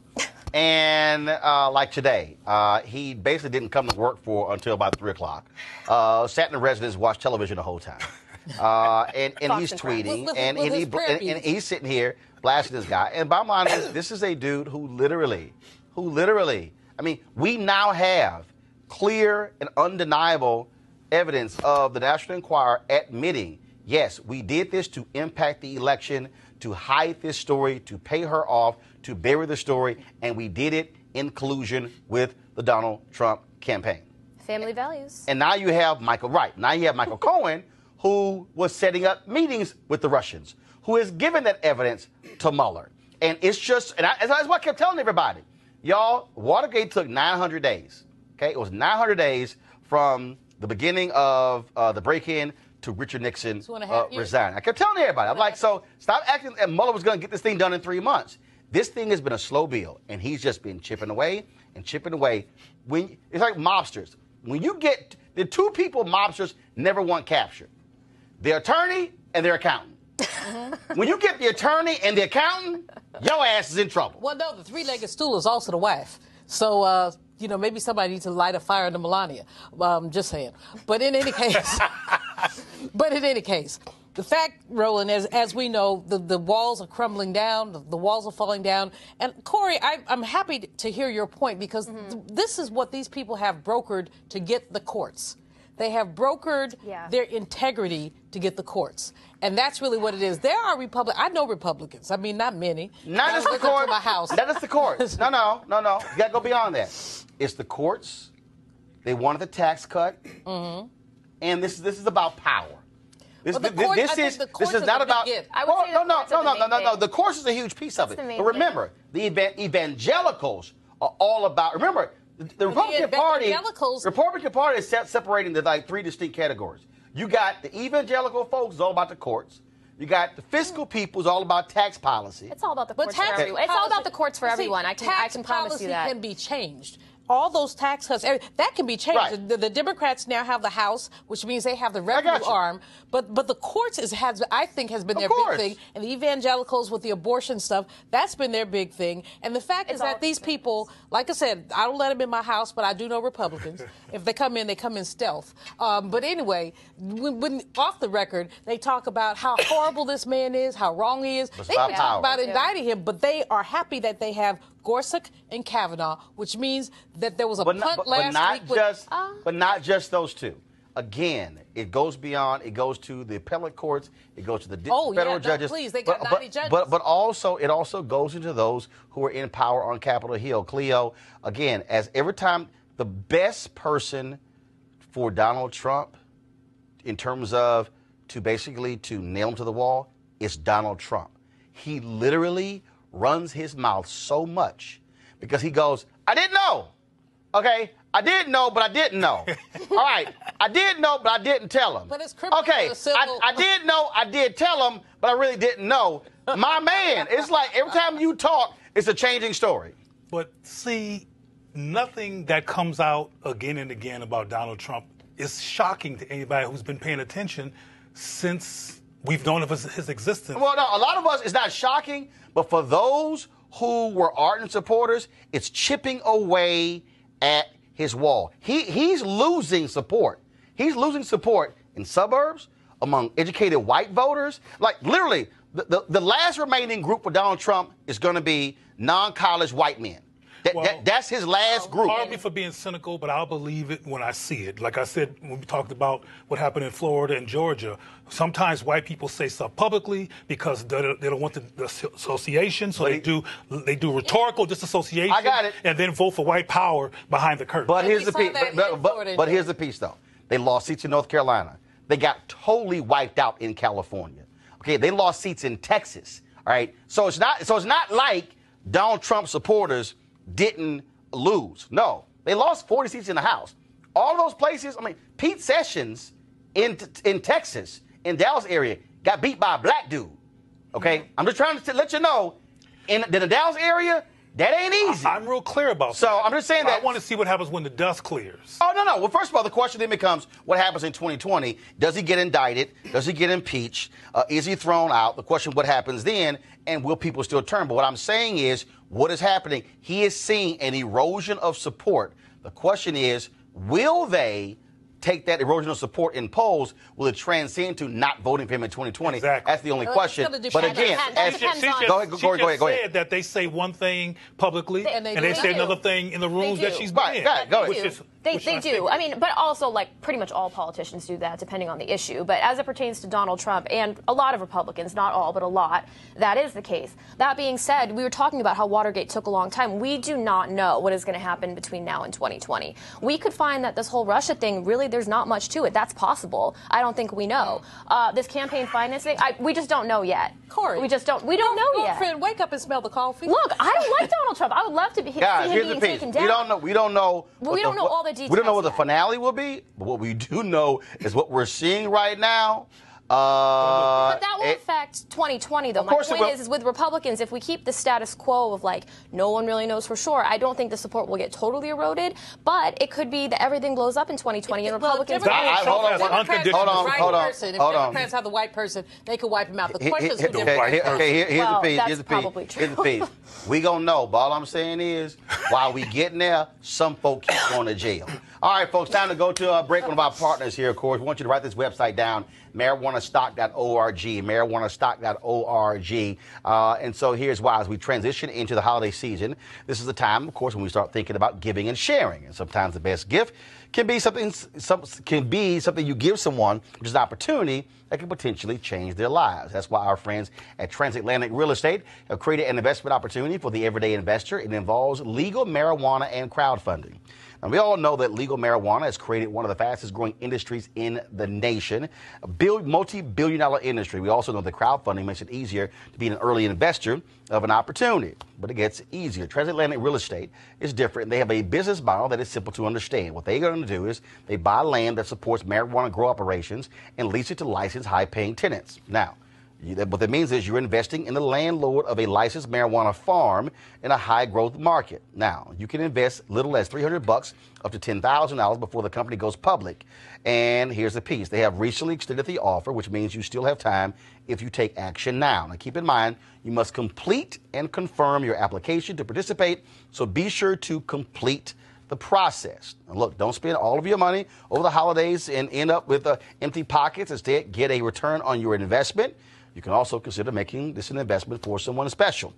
and like today, he basically didn't come to work until about 3 o'clock. Sat in the residence, watched television the whole time. And he's tweeting, and he's sitting here blasting this guy. And bottom line is, this is a dude who literally, I mean, we now have clear and undeniable evidence of the National Enquirer admitting, yes, we did this to impact the election, to hide this story, to pay her off, to bury the story, and we did it in collusion with the Donald Trump campaign. Family values. And now you have Michael Cohen, who was setting up meetings with the Russians, who has given that evidence to Mueller. And it's just, and that's what I kept telling everybody. Y'all, Watergate took 900 days. Okay, it was 900 days from the beginning of the break-in to Richard Nixon resigning. I kept telling everybody, I'm like, so stop acting that Mueller was going to get this thing done in 3 months. This thing has been a slow build, and he's just been chipping away and chipping away. It's like mobsters. When you get the two people mobsters never want captured, their attorney and their accountant. When you get the attorney and the accountant, your ass is in trouble. Well, no, the three-legged stool is also the wife. So, maybe somebody needs to light a fire into Melania. Just saying. But in any case, the fact, Roland, as we know, the walls are crumbling down, the walls are falling down. And Corey, I'm happy to hear your point because this is what these people have brokered to get the courts. They have brokered their integrity to get the courts. And that's really what it is. There are Republicans. I know Republicans. I mean, not many. Not just the courts. My house. That is the courts. No. You got to go beyond that. It's the courts. They wanted the tax cut. Mm-hmm. And this is about power. This But the court- I think the courts is are not the about. big gift. I would say the courts are the main No. thing. The courts is a huge piece of That's it. the main But remember, the evangelicals are all about. Remember, the Republican Party is separating into like three distinct categories. You got the evangelical folks, is all about the courts. You got the fiscal people, is all about tax policy. It's all about the But courts for tax everyone. It's all about the courts for See, everyone. I tax can promise you that. policy can be changed. All those tax cuts, that can be changed. Right. The Democrats now have the House, which means they have the revenue you. arm. But the courts I think has been Of their course. big thing, and the evangelicals with the abortion stuff, that's been their big thing. And the fact is that these people, like I said, I don't let them in my house, but I do know Republicans. If they come in, they come in stealth. But anyway, when off the record, they talk about how horrible this man is, how wrong he is. They about can talk power. about indicting him, but they are happy that they have Gorsuch and Kavanaugh, which means that there was a punt last week. But not just those two. Again, it goes beyond. It goes to the appellate courts. It goes to the federal judges. Please, they got 90 judges. But also, it also goes into those who are in power on Capitol Hill. Cleo, again, as every time the best person for Donald Trump, in terms of to nail him to the wall, is Donald Trump. He literally runs his mouth so much because he goes, I didn't know. Okay, I didn't know, but I didn't know. All right, I did know, but I didn't tell him. But it's criminal. Okay, I did know, I did tell him, but I really didn't know. My man, it's like every time you talk, it's a changing story. But see, nothing that comes out again and again about Donald Trump is shocking to anybody who's been paying attention since we've known of his existence. Well, no, a lot of us, it's not shocking, but for those who were ardent supporters, it's chipping away at his wall. He's losing support. He's losing support in suburbs, among educated white voters. Like, literally, the last remaining group for Donald Trump is going to be non-college white men. That's his last group. Pardon me for being cynical, but I'll believe it when I see it. Like I said, when we talked about what happened in Florida and Georgia, sometimes white people say stuff publicly because they don't want the association, so they do rhetorical disassociation. I got it. And then vote for white power behind the curtain. But here's the piece. But here's the piece, though. They lost seats in North Carolina. They got totally wiped out in California. Okay, they lost seats in Texas. All right, so it's not like Donald Trump supporters didn't lose. No, they lost 40 seats in the House. All those places, I mean, Pete Sessions in Texas, in Dallas area, got beat by a black dude. Okay? I'm just trying to let you know, in the Dallas area, that ain't easy. I'm real clear about that. So I'm just saying that. I want to see what happens when the dust clears. Oh, no. Well, first of all, the question then becomes what happens in 2020. Does he get indicted? Does he get impeached? Is he thrown out? The question, what happens then? And will people still turn? But what I'm saying is, what is happening? He is seeing an erosion of support. The question is, will they take that erosion of support in polls? Will it transcend to not voting for him in 2020? Exactly. That's the only question. But again, go ahead. Said that they say one thing publicly and they say another thing in the rooms that she's been in. Go ahead. They do. I mean, but also, like, pretty much all politicians do that, depending on the issue. But as it pertains to Donald Trump and a lot of Republicans, not all, but a lot, that is the case. That being said, we were talking about how Watergate took a long time. We do not know what is going to happen between now and 2020. We could find that this whole Russia thing, really, there's not much to it. That's possible. I don't think we know. This campaign finance thing, we just don't know yet. Corey, we don't know yet. Girlfriend, wake up and smell the coffee. Look, I don't like Donald Trump. I would love to see him being taken down. We don't know. We don't know all the details. We don't know what the yet. finale will be, but what we do know is what we're seeing right now. But that will affect 2020, though. Of My course it point will. is with Republicans, if we keep the status quo of, like, no one really knows for sure, I don't think the support will get totally eroded, but it could be that everything blows up in 2020 and Republicans... Hold on. If Democrats have the white person, they could wipe him out. The question is who their white person. Here's the piece. We gonna know, but all I'm saying is, while we getting there, some folk keep going to jail. All right, folks, time to go to a break. One of our partners here, of course, we want you to write this website down, marijuanastock.org, marijuanastock.org. And so here's why. As we transition into the holiday season, this is the time, of course, when we start thinking about giving and sharing. And sometimes the best gift can be something you give someone, which is an opportunity that can potentially change their lives. That's why our friends at Transatlantic Real Estate have created an investment opportunity for the everyday investor. It involves legal marijuana and crowdfunding. Now, we all know that legal marijuana has created one of the fastest growing industries in the nation, a multi-billion-dollar industry. We also know that crowdfunding makes it easier to be an early investor of an opportunity, but it gets easier. Transatlantic real estate is different. They have a business model that is simple to understand. What they're going to do is they buy land that supports marijuana grow operations and lease it to licensed high-paying tenants. Now, what that means is you're investing in the landlord of a licensed marijuana farm in a high-growth market. Now, you can invest little as $300 up to $10,000 before the company goes public. And here's the piece. They have recently extended the offer, which means you still have time if you take action now. Now, keep in mind, you must complete and confirm your application to participate, so be sure to complete the process. Now, look, don't spend all of your money over the holidays and end up with empty pockets. Instead, get a return on your investment. You can also consider making this an investment for someone special.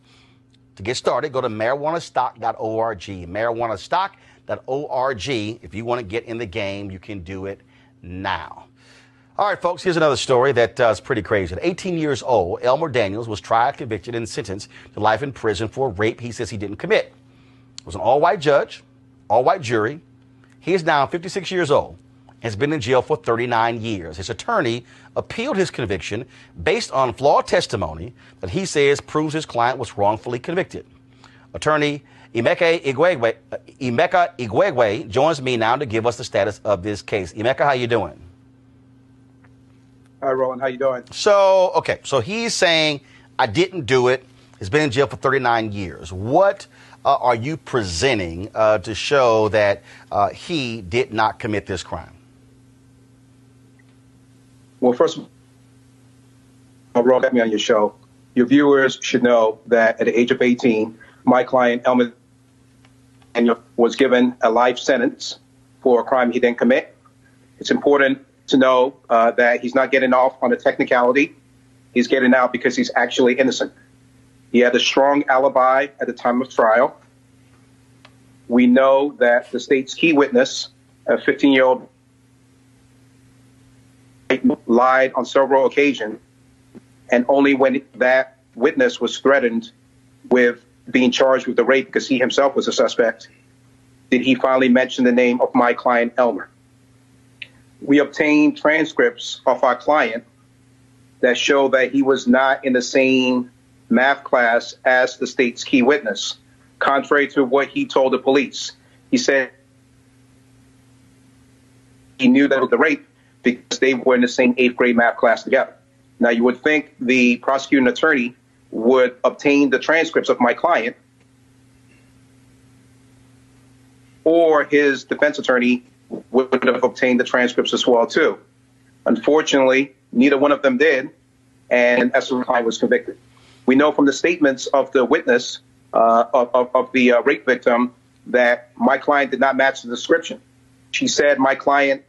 To get started, go to marijuanastock.org. Marijuanastock.org. If you want to get in the game, you can do it now. All right, folks, here's another story that is pretty crazy. At 18 years old, Elmore Daniels was tried, convicted, and sentenced to life in prison for a rape he says he didn't commit. It was an all-white judge, all-white jury. He is now 56 years old. Has been in jail for 39 years. His attorney appealed his conviction based on flawed testimony that he says proves his client was wrongfully convicted. Attorney Emeka Igwegwe joins me now to give us the status of this case. Emeka, how you doing? Hi, Roland. How you doing? So he's saying, I didn't do it. He's been in jail for 39 years. What are you presenting to show that he did not commit this crime? Well, first of all, Roland, got me on your show. Your viewers should know that at the age of 18, my client, Elmore Daniels, was given a life sentence for a crime he didn't commit. It's important to know that he's not getting off on a technicality. He's getting out because he's actually innocent. He had a strong alibi at the time of trial. We know that the state's key witness, a 15-year-old, lied on several occasions, and only when that witness was threatened with being charged with the rape because he himself was a suspect did he finally mention the name of my client, Elmer. We obtained transcripts of our client that show that he was not in the same math class as the state's key witness, contrary to what he told the police. He said he knew that was the rape because they were in the same 8th grade math class together. Now, you would think the prosecuting attorney would obtain the transcripts of my client, or his defense attorney would have obtained the transcripts as well, too. Unfortunately, neither one of them did, and Esther Klein was convicted. We know from the statements of the witness of the rape victim that my client did not match the description. She said my client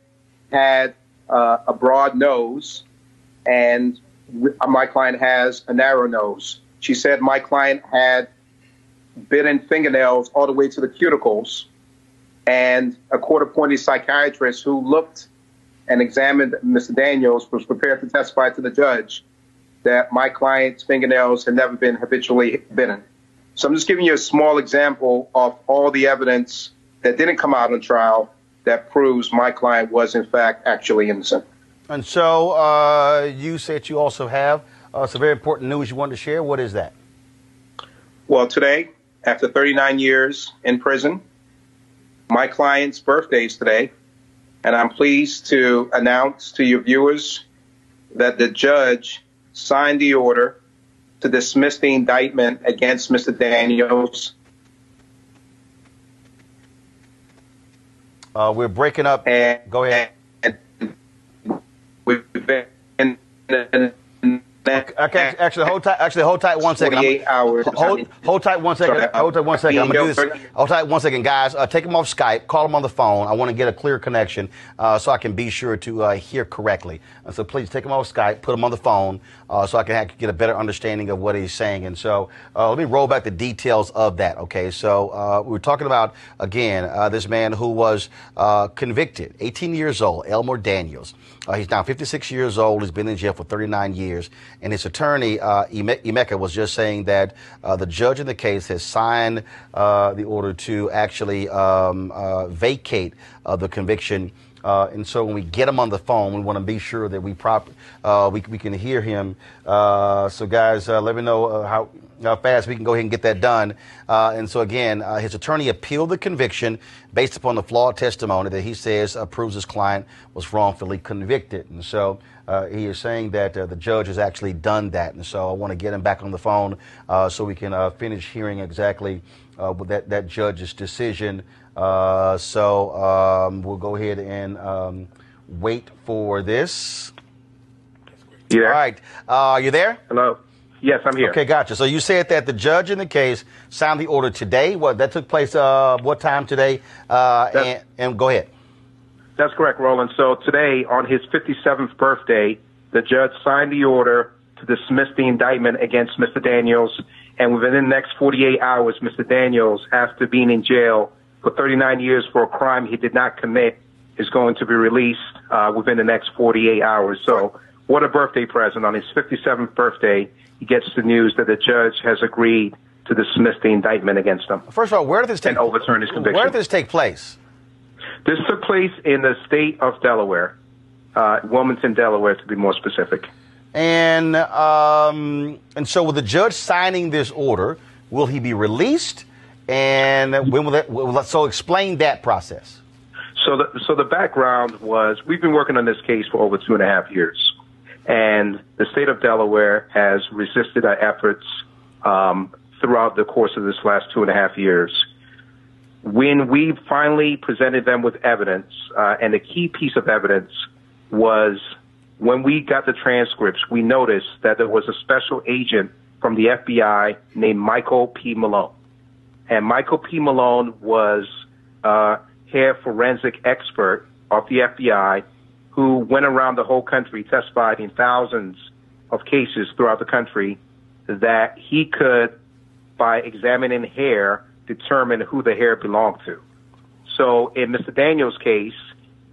had a broad nose, and my client has a narrow nose. She said my client had bitten fingernails all the way to the cuticles, and a court-appointed psychiatrist who looked and examined Mr. Daniels was prepared to testify to the judge that my client's fingernails had never been habitually bitten. So I'm just giving you a small example of all the evidence that didn't come out on trial that proves my client was, in fact, actually innocent. And so you said you also have some very important news you wanted to share. What is that? Well, today, after 39 years in prison, my client's birthday is today, and I'm pleased to announce to your viewers that the judge signed the order to dismiss the indictment against Mr. Daniels. We're breaking up. Go ahead. We've been Okay, actually, hold tight 1 second. 48 hours. Hold tight 1 second. Hold tight 1 second. I'm going to do this. Hold tight 1 second, guys. Take him off Skype. Call him on the phone. I want to get a clear connection so I can be sure to hear correctly. And so please take him off Skype, put him on the phone so I can get a better understanding of what he's saying. And so let me roll back the details of that, okay? So we were talking about, again, this man who was convicted, 18 years old, Elmore Daniels. He's now 56 years old. He's been in jail for 39 years. and his attorney, Emeka, was just saying that the judge in the case has signed the order to actually vacate the conviction. And so when we get him on the phone, we want to be sure that we can hear him. So guys, let me know how fast we can go ahead and get that done. And so again, his attorney appealed the conviction based upon the flawed testimony that he says proves his client was wrongfully convicted. And so he is saying that the judge has actually done that. And so I want to get him back on the phone so we can finish hearing exactly that judge's decision. So we'll go ahead and wait for this. You there? All right. Are you there? Hello. Yes, I'm here. Okay, gotcha. So you said that the judge in the case signed the order today. What that took place? What time today? And go ahead. That's correct, Roland. So today, on his 57th birthday, the judge signed the order to dismiss the indictment against Mr. Daniels, and within the next 48 hours, Mr. Daniels, after being in jail for 39 years for a crime he did not commit, is going to be released within the next 48 hours. So what a birthday present. On his 57th birthday, he gets the news that the judge has agreed to dismiss the indictment against him. First of all, where did this take and overturn his conviction. Where did this take place? This took place in the state of Delaware, Wilmington, Delaware, to be more specific. And so with the judge signing this order, will he be released? And when will that? So explain that process. So the background was we've been working on this case for over 2.5 years, and the state of Delaware has resisted our efforts throughout the course of this last 2.5 years. When we finally presented them with evidence, and the key piece of evidence was when we got the transcripts, we noticed that there was a special agent from the FBI named Michael P. Malone. And Michael P. Malone was a hair forensic expert of the FBI who went around the whole country, testified in thousands of cases throughout the country, that he could, by examining hair, determine who the hair belonged to. So in Mr. Daniels' case,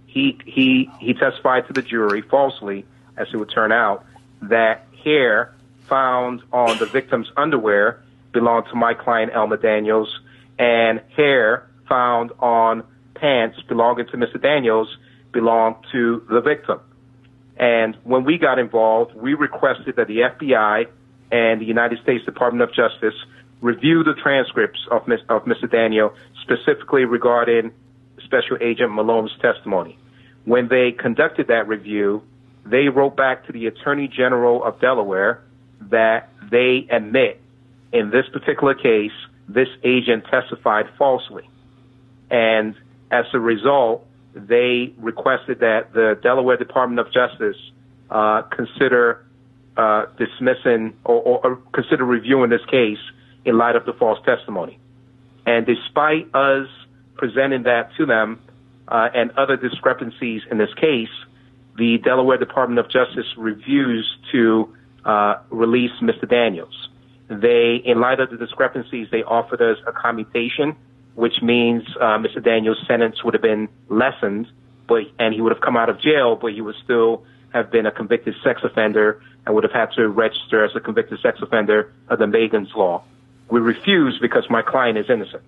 he testified to the jury falsely, as it would turn out, that hair found on the victim's underwear belonged to my client, Elmore Daniels, and hair found on pants belonging to Mr. Daniels belonged to the victim. And when we got involved, we requested that the FBI and the United States Department of Justice review the transcripts of Mr. Daniel, specifically regarding Special Agent Malone's testimony. When they conducted that review, they wrote back to the Attorney General of Delaware that they admit in this particular case, this agent testified falsely. And as a result, they requested that the Delaware Department of Justice consider dismissing or consider reviewing this case in light of the false testimony. And despite us presenting that to them and other discrepancies in this case, the Delaware Department of Justice refused to release Mr. Daniels. They, in light of the discrepancies, they offered us a commutation, which means Mr. Daniels' sentence would have been lessened, and he would have come out of jail, but he would still have been a convicted sex offender and would have had to register as a convicted sex offender under Megan's law. We refused because my client is innocent.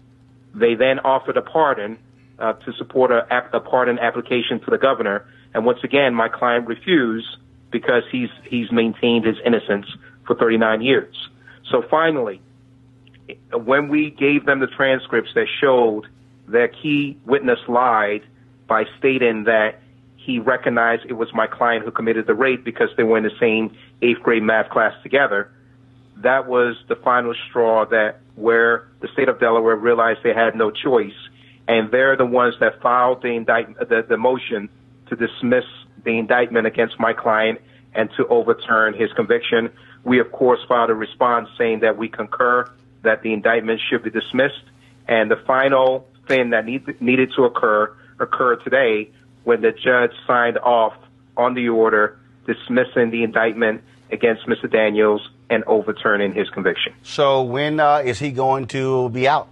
They then offered a pardon to support a pardon application to the governor, and once again, my client refused because he's maintained his innocence for 39 years. So finally, when we gave them the transcripts that showed their key witness lied by stating that he recognized it was my client who committed the rape because they were in the same 8th grade math class together, that was the final straw that where the state of Delaware realized they had no choice, and they're the ones that filed the motion to dismiss the indictment against my client and to overturn his conviction. We, of course, filed a response saying that we concur that the indictment should be dismissed, and the final thing that needed to occurred today when the judge signed off on the order dismissing the indictment against Mr. Daniels and overturning his conviction. So when is he going to be out?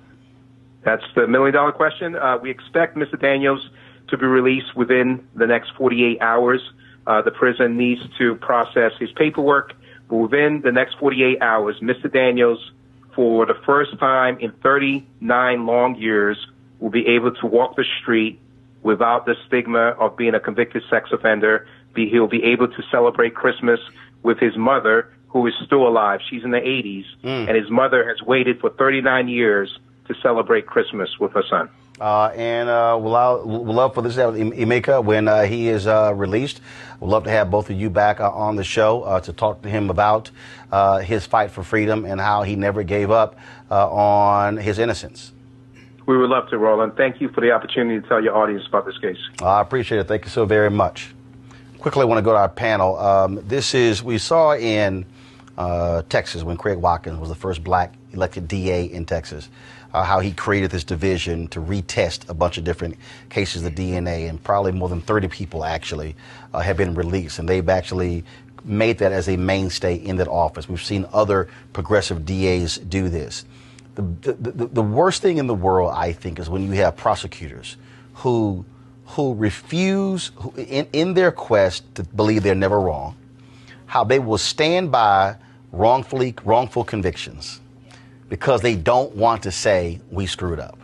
That's the million-dollar question. We expect Mr. Daniels to be released within the next 48 hours. The prison needs to process his paperwork, But within the next 48 hours, Mr. Daniels, for the first time in 39 long years, will be able to walk the street without the stigma of being a convicted sex offender. He'll be able to celebrate Christmas with his mother, who is still alive. She's in the 80s, and his mother has waited for 39 years to celebrate Christmas with her son. We'll love for this to happen, Emeka, when he is released. We'd love to have both of you back on the show to talk to him about his fight for freedom and how he never gave up on his innocence. We would love to, Roland. Thank you for the opportunity to tell your audience about this case. I appreciate it. Thank you so very much. Quickly, I want to go to our panel. We saw in Texas when Craig Watkins was the first black elected DA in Texas, how he created this division to retest a bunch of different cases of DNA, and probably more than 30 people actually have been released, and they've actually made that as a mainstay in that office. We've seen other progressive DAs do this. The worst thing in the world, I think, is when you have prosecutors who refuse, in their quest to believe they're never wrong, how they will stand by wrongful convictions because they don't want to say we screwed up.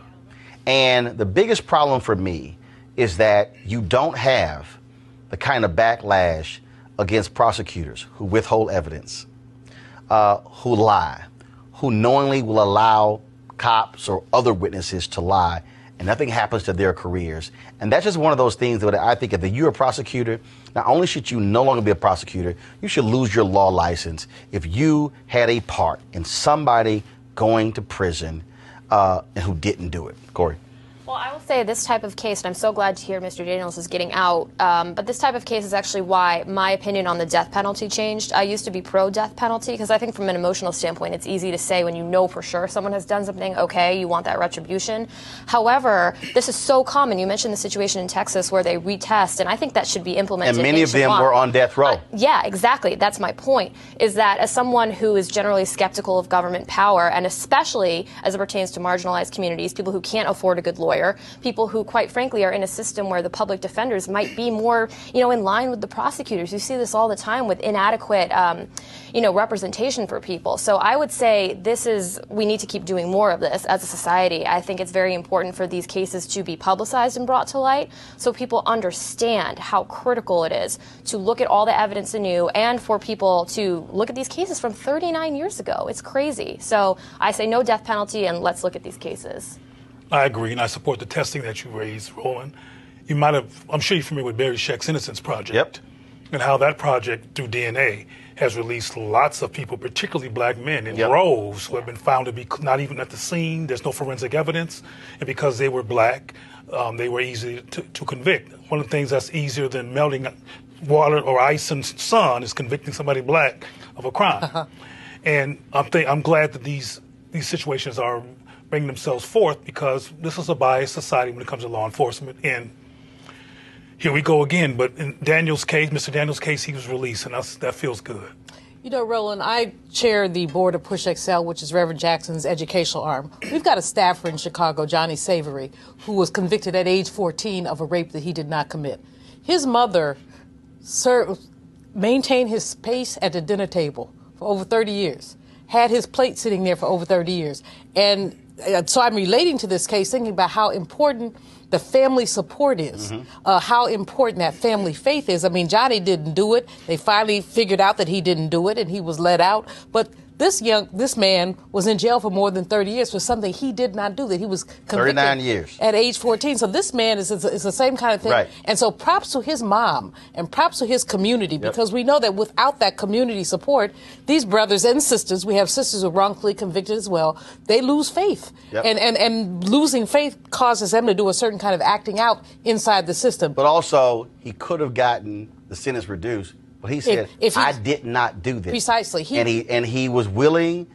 And the biggest problem for me is that you don't have the kind of backlash against prosecutors who withhold evidence, who lie, who knowingly will allow cops or other witnesses to lie, and nothing happens to their careers. And that's just one of those things that I think if you're a prosecutor, not only should you no longer be a prosecutor, you should lose your law license if you had a part in somebody going to prison and who didn't do it. Corey. Well, I will say this type of case, and I'm so glad to hear Mr. Daniels is getting out, but this type of case is actually why my opinion on the death penalty changed. I used to be pro-death penalty because I think from an emotional standpoint, it's easy to say when you know for sure someone has done something, okay, you want that retribution. However, this is so common. You mentioned the situation in Texas where they retest, and I think that should be implemented. And many of them were on death row. Yeah, exactly. That's my point, is that as someone who is generally skeptical of government power, and especially as it pertains to marginalized communities, people who can't afford a good lawyer, people who, quite frankly, are in a system where the public defenders might be more, in line with the prosecutors. You see this all the time with inadequate, representation for people. So I would say we need to keep doing more of this as a society. I think it's very important for these cases to be publicized and brought to light so people understand how critical it is to look at all the evidence anew and for people to look at these cases from 39 years ago. It's crazy. So I say no death penalty, and let's look at these cases. I agree, and I support the testing that you raised, Roland. I'm sure you're familiar with Barry Scheck's Innocence Project. Yep. And how that project, through DNA, has released lots of people, particularly black men, in droves who have been found to be not even at the scene. There's no forensic evidence. And because they were black, they were easy to convict. One of the things that's easier than melting water or ice in sun is convicting somebody black of a crime. And I'm glad that these situations are bring themselves forth, because this is a biased society when it comes to law enforcement. And here we go again. But in Mr. Daniels' case, he was released, and that feels good. Roland, I chair the board of Push XL, which is Reverend Jackson's educational arm. We've got a staffer in Chicago, Johnny Savory, who was convicted at age 14 of a rape that he did not commit. His mother maintained his space at the dinner table for over 30 years, had his plate sitting there for over 30 years. And so I'm relating to this case, thinking about how important the family support is, how important that family faith is. I mean, Johnny didn't do it. They finally figured out that he didn't do it, and he was let out. But this man was in jail for more than 30 years for something he did not do, that he was convicted 39 years at age 14. So this man is the same kind of thing. Right. And so props to his mom and props to his community, because we know that without that community support, these brothers and sisters, we have sisters who are wrongfully convicted as well, they lose faith. And losing faith causes them to do a certain kind of acting out inside the system. But also, he could have gotten the sentence reduced. But he said, I did not do this. Precisely. He was willing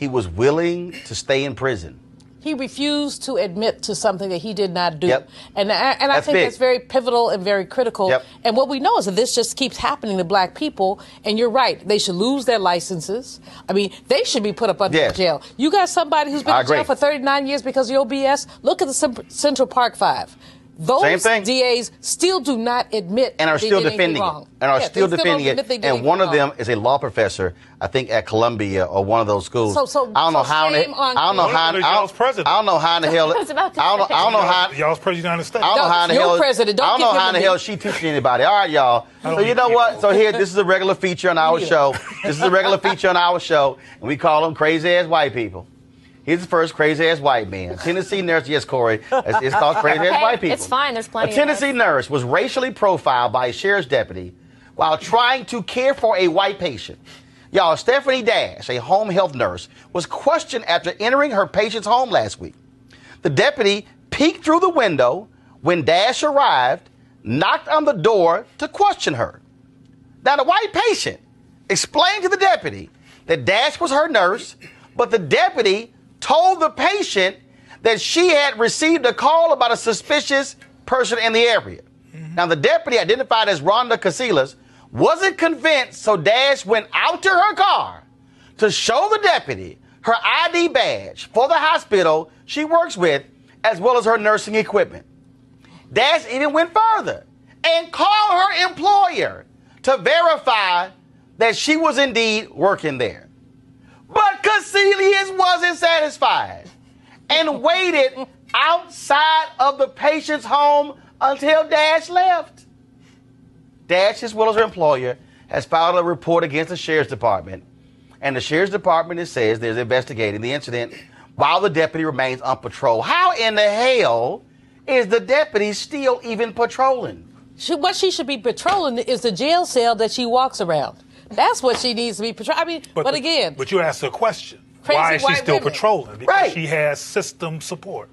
to stay in prison. He refused to admit to something that he did not do. And I think big. that's very pivotal and very critical. And what we know is that this just keeps happening to black people. And you're right. They should lose their licenses. I mean, they should be put up under jail. You got somebody who's been in jail for 39 years because of your BS? Look at the Central Park 5. Those thing. DAs still do not admit and are they still did anything defending wrong. it. And are Yeah, still they defending don't admit they it. did And anything one of wrong. them is a law professor, I think at Columbia or one of those schools. I don't know how. I don't know how. Y'all's president. I don't know how in the hell. I was about to I don't know how. Y'all's president of the United States. I don't know how in the Your hell. president, don't I don't give know him how in the a hell beat. she teaching anybody. All right, y'all. So you know what? So here, this is a regular feature on our show. This is a regular feature on our show, and we call them crazy ass white people. Here's the first crazy ass white man. Tennessee nurse, yes, Corey. It's called crazy ass white people. It's fine. There's plenty A Tennessee of nurse was racially profiled by a sheriff's deputy while trying to care for a white patient. Y'all, Stephanie Dash, a home health nurse, was questioned after entering her patient's home last week. The deputy peeked through the window when Dash arrived, knocked on the door to question her. Now, the white patient explained to the deputy that Dash was her nurse, but the deputy told the patient that she had received a call about a suspicious person in the area. Now, the deputy, identified as Rhonda Casillas, wasn't convinced, so Dash went out to her car to show the deputy her ID badge for the hospital she works with, as well as her nursing equipment. Dash even went further and called her employer to verify that she was indeed working there. But Casillas wasn't satisfied and waited outside of the patient's home until Dash left. Dash, as well as her employer, has filed a report against the sheriff's department. And the sheriff's department says they're investigating the incident while the deputy remains on patrol. How in the hell is the deputy still even patrolling? What she should be patrolling is the jail cell that she walks around. That's what she needs to be patrolling. I mean, but again. But you asked her a question. Crazy Why is she white still women. patrolling? Because she has system support.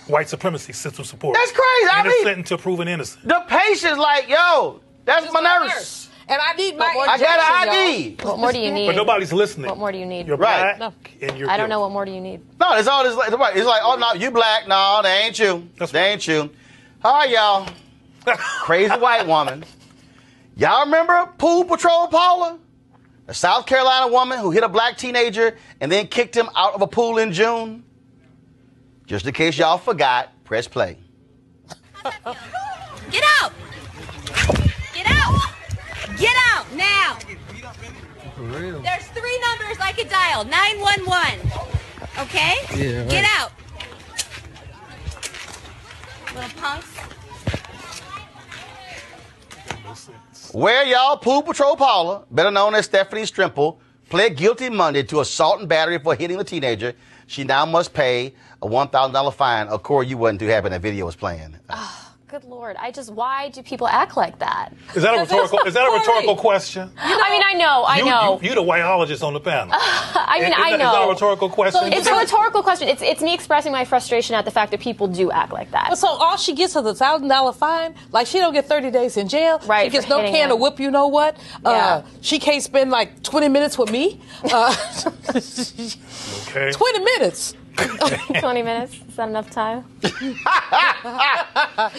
White supremacy system support. That's crazy. Innocent until proven innocent. The patient's like, yo, that's my nurse. And I need my I got an ID. What more do you need? But nobody's listening. What more do you need? You're black and you're I don't know what more do you need. No, it's all this. It's like, oh no, you black? No, they ain't you. They ain't you. All right, y'all. Crazy white woman. Y'all remember Pool Patrol Paula, a South Carolina woman who hit a black teenager and then kicked him out of a pool in June? Just in case y'all forgot, press play. Get out! Get out! Get out now! There's 3 numbers I could dial. 911. Okay? Yeah, right. Get out. Little punks. Where y'all, Pool Patrol Paula, better known as Stephanie Strimple, pled guilty Monday to assault and battery for hitting the teenager. She now must pay a $1,000 fine. Of course, you wasn't too happy that video was playing. Good Lord. Why do people act like that? Is that a rhetorical question? I mean, I know. You're the whiteologist on the panel. I know. Is that a rhetorical question? It's a rhetorical question. It's me expressing my frustration at the fact that people do act like that. So all she gets is a $1,000 fine? Like she don't get 30 days in jail? Right, She gets for no hitting can him. of whip, you know what? Yeah. She can't spend like 20 minutes with me? Okay. 20 minutes. 20 minutes? Is that enough time? All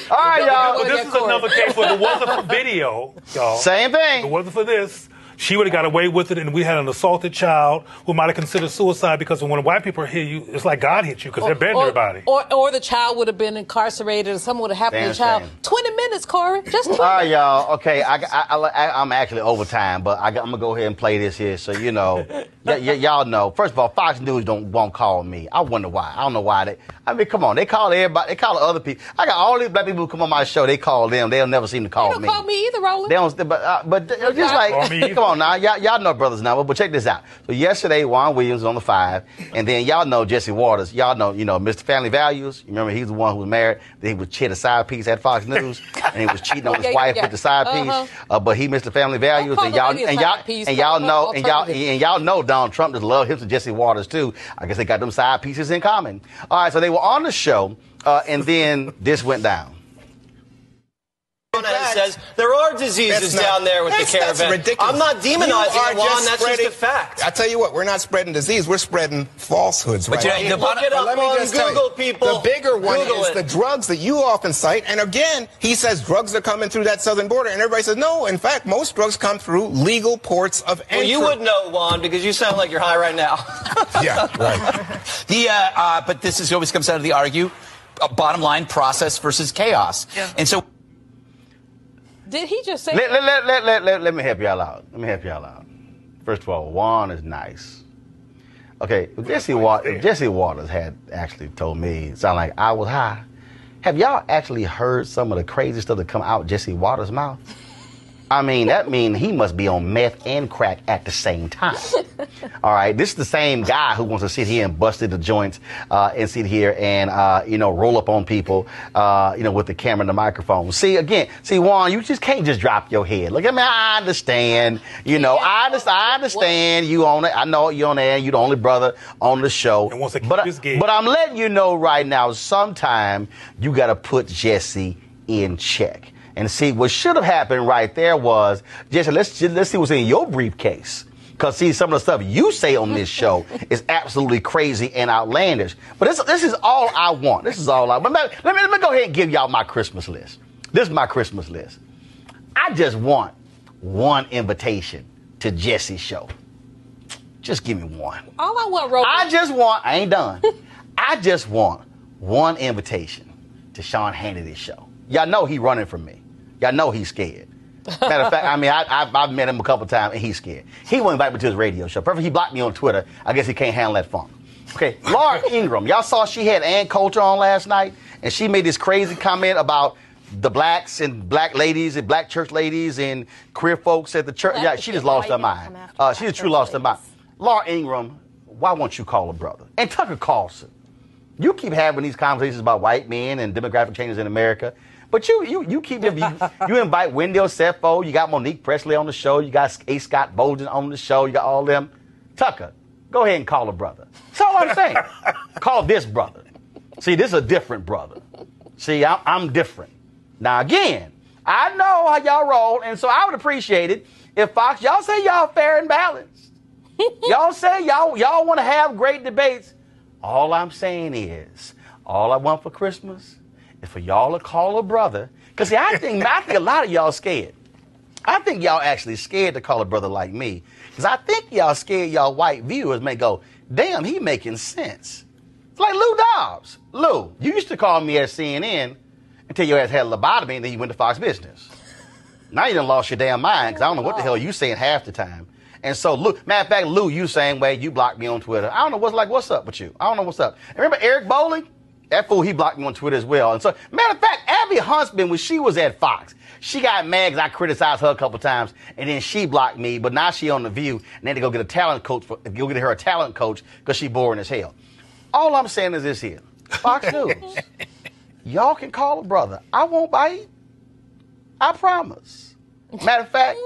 right, y'all. But this is another case where it wasn't for video, y'all. Same thing. If it wasn't for this, she would have got away with it, and we had an assaulted child who might have considered suicide because when white people hit you, it's like God hit you because they're better than everybody. Or the child would have been incarcerated or something would have happened to the child. Same. 20 minutes, Corey. Just 20 All right, y'all. Okay, I'm actually over time, but I'm going to go ahead and play this here so you know. Y'all know. First of all, Fox News won't call me. I wonder why. I don't know why. I mean, come on. They call everybody. They call other people. I got all these black people who come on my show. They call them. They'll never seem to call They don't me. call me either, Roland. They don't, but just like, come on now, y'all know brothers now, but check this out. So yesterday, Juan Williams was on the 5, and then y'all know Jesse Waters. Y'all know, Mr. Family Values. You remember he's the one who was married. Then he was cheating a side piece at Fox News, and he was cheating on his wife with the side piece. But he Mr. Family Values, and y'all know Donald Trump just love him to Jesse Waters too. I guess they got them side pieces in common. All right, so they were on the show, and then this went down. Says there are diseases down there with the caravan. That's ridiculous. I'm not demonizing it, Juan. That's just a fact. I tell you what, we're not spreading disease. We're spreading falsehoods. But right now. look it up on Google, people. The bigger one Google is it. the drugs that you often cite. And again, he says drugs are coming through that southern border. And everybody says, no, in fact, most drugs come through legal ports of entry. Well, you would know, Juan, because you sound like you're high right now. Yeah, right. But this always comes down to the bottom line, process versus chaos. Yeah. And so, did he just say? Let me help y'all out. First of all, Juan is nice. Okay, Jesse Waters had actually told me, it sounded like I was high. Have y'all actually heard some of the crazy stuff that come out Jesse Waters' mouth? I mean, that means he must be on meth and crack at the same time. All right, this is the same guy who wants to sit here and bust the joints and sit here and, roll up on people, with the camera and the microphone. See, Juan, you just can't just drop your head. Look, I understand, I understand you on it. I know you on there. You're the only brother on the show. And wants to keep his game. But I'm letting you know right now, sometime you got to put Jesse in check. And see, what should have happened right there was, Jesse, let's see what's in your briefcase. Because, see, some of the stuff you say on this show is absolutely crazy and outlandish. But this is all I want. But let me go ahead and give y'all my Christmas list. This is my Christmas list. I just want one invitation to Jesse's show. Just give me one. All I want, Roland. I ain't done. I just want one invitation to Sean Hannity's show. Y'all know he running from me. Y'all know he's scared. Matter of fact, I've met him a couple times and he's scared. He won't invite me to his radio show. Perfect. He blocked me on Twitter. I guess he can't handle that funk. Okay, Laura Ingraham. Y'all saw she had Ann Coulter on last night, and she made this crazy comment about the blacks and black ladies and black church ladies and queer folks at the church. Yeah, she just lost her mind. She just truly lost her mind. Laura Ingraham, why won't you call her brother? And Tucker Carlson. You keep having these conversations about white men and demographic changes in America. But you keep you invite Wendell Sefo, you got Monique Presley on the show, you got A. Scott Bolden on the show, you got all them. Tucker, go ahead and call a brother. That's all I'm saying. Call this brother. See, this is a different brother. See, I'm different. Now again, I know how y'all roll, and so I would appreciate it if Fox, y'all say y'all fair and balanced. Y'all say y'all want to have great debates. All I'm saying is, all I want for Christmas is for y'all to call a brother. Because, see, I think a lot of y'all scared. I think y'all actually scared to call a brother like me. Because I think y'all scared y'all white viewers may go, damn, he making sense. It's like Lou Dobbs. Lou, you used to call me at CNN until your ass had a lobotomy and then you went to Fox Business. Now you done lost your damn mind because I don't know what the hell you saying half the time. And so, Lou, matter of fact, Lou, you same way, you blocked me on Twitter. I don't know what's up with you. I don't know what's up. And remember Eric Bowling? That fool, he blocked me on Twitter as well. And so, matter of fact, Abby Huntsman, when she was at Fox, she got mad because I criticized her a couple times, and then she blocked me, but now she on The View, and then they go get a talent coach, go get her a talent coach because she boring as hell. All I'm saying is this here. Fox News, y'all can call a brother. I won't bite. I promise. Matter of fact,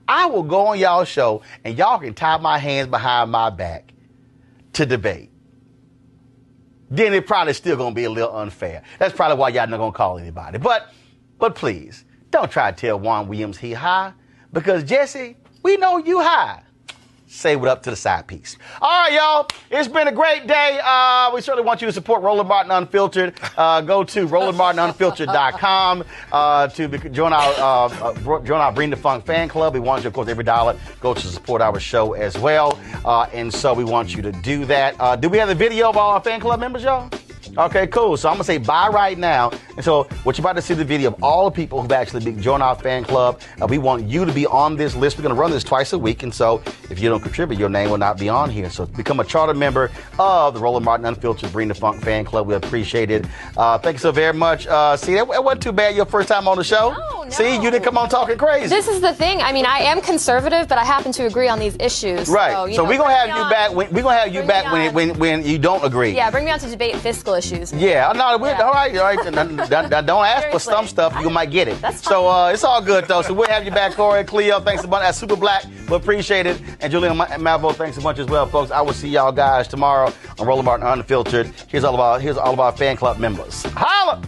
I will go on y'all show, and y'all can tie my hands behind my back to debate. Then it probably still going to be a little unfair. That's probably why y'all not going to call anybody. But please, don't try to tell Juan Williams he high, because Jesse, we know you high. Say what up to the side piece. All right, y'all. It's been a great day. We certainly want you to support Roland Martin Unfiltered. Go to RolandMartinUnfiltered.com to join our Bring the Funk fan club. We want you, of course, every dollar goes to support our show as well. And so we want you to do that. Do we have the video of all our fan club members, y'all? Okay, cool. So I'm going to say bye right now. And so what you're about to see the video of all the people who've actually joined our fan club. We want you to be on this list. We're going to run this twice a week. And so if you don't contribute, your name will not be on here. So become a charter member of the Roland Martin Unfiltered Bring the Funk fan club. We appreciate it. Thank you so very much. See, that wasn't too bad your first time on the show. No. See, you didn't come on talking crazy. This is the thing. I mean, I am conservative, but I happen to agree on these issues. Right. So we're going to have you back. We're going to have you back when you don't agree. Yeah, bring me on to debate fiscal issues. Yeah, no, all right. Don't ask for some stuff. You might get it. That's fine. So it's all good, though. So we'll have you back, Corey, Cleo. Thanks a bunch. That's Super Black. We appreciate it. And Julian Malvo, thanks a bunch as well, folks. I will see y'all guys tomorrow on Roland Martin Unfiltered. Here's all of our fan club members. Holla!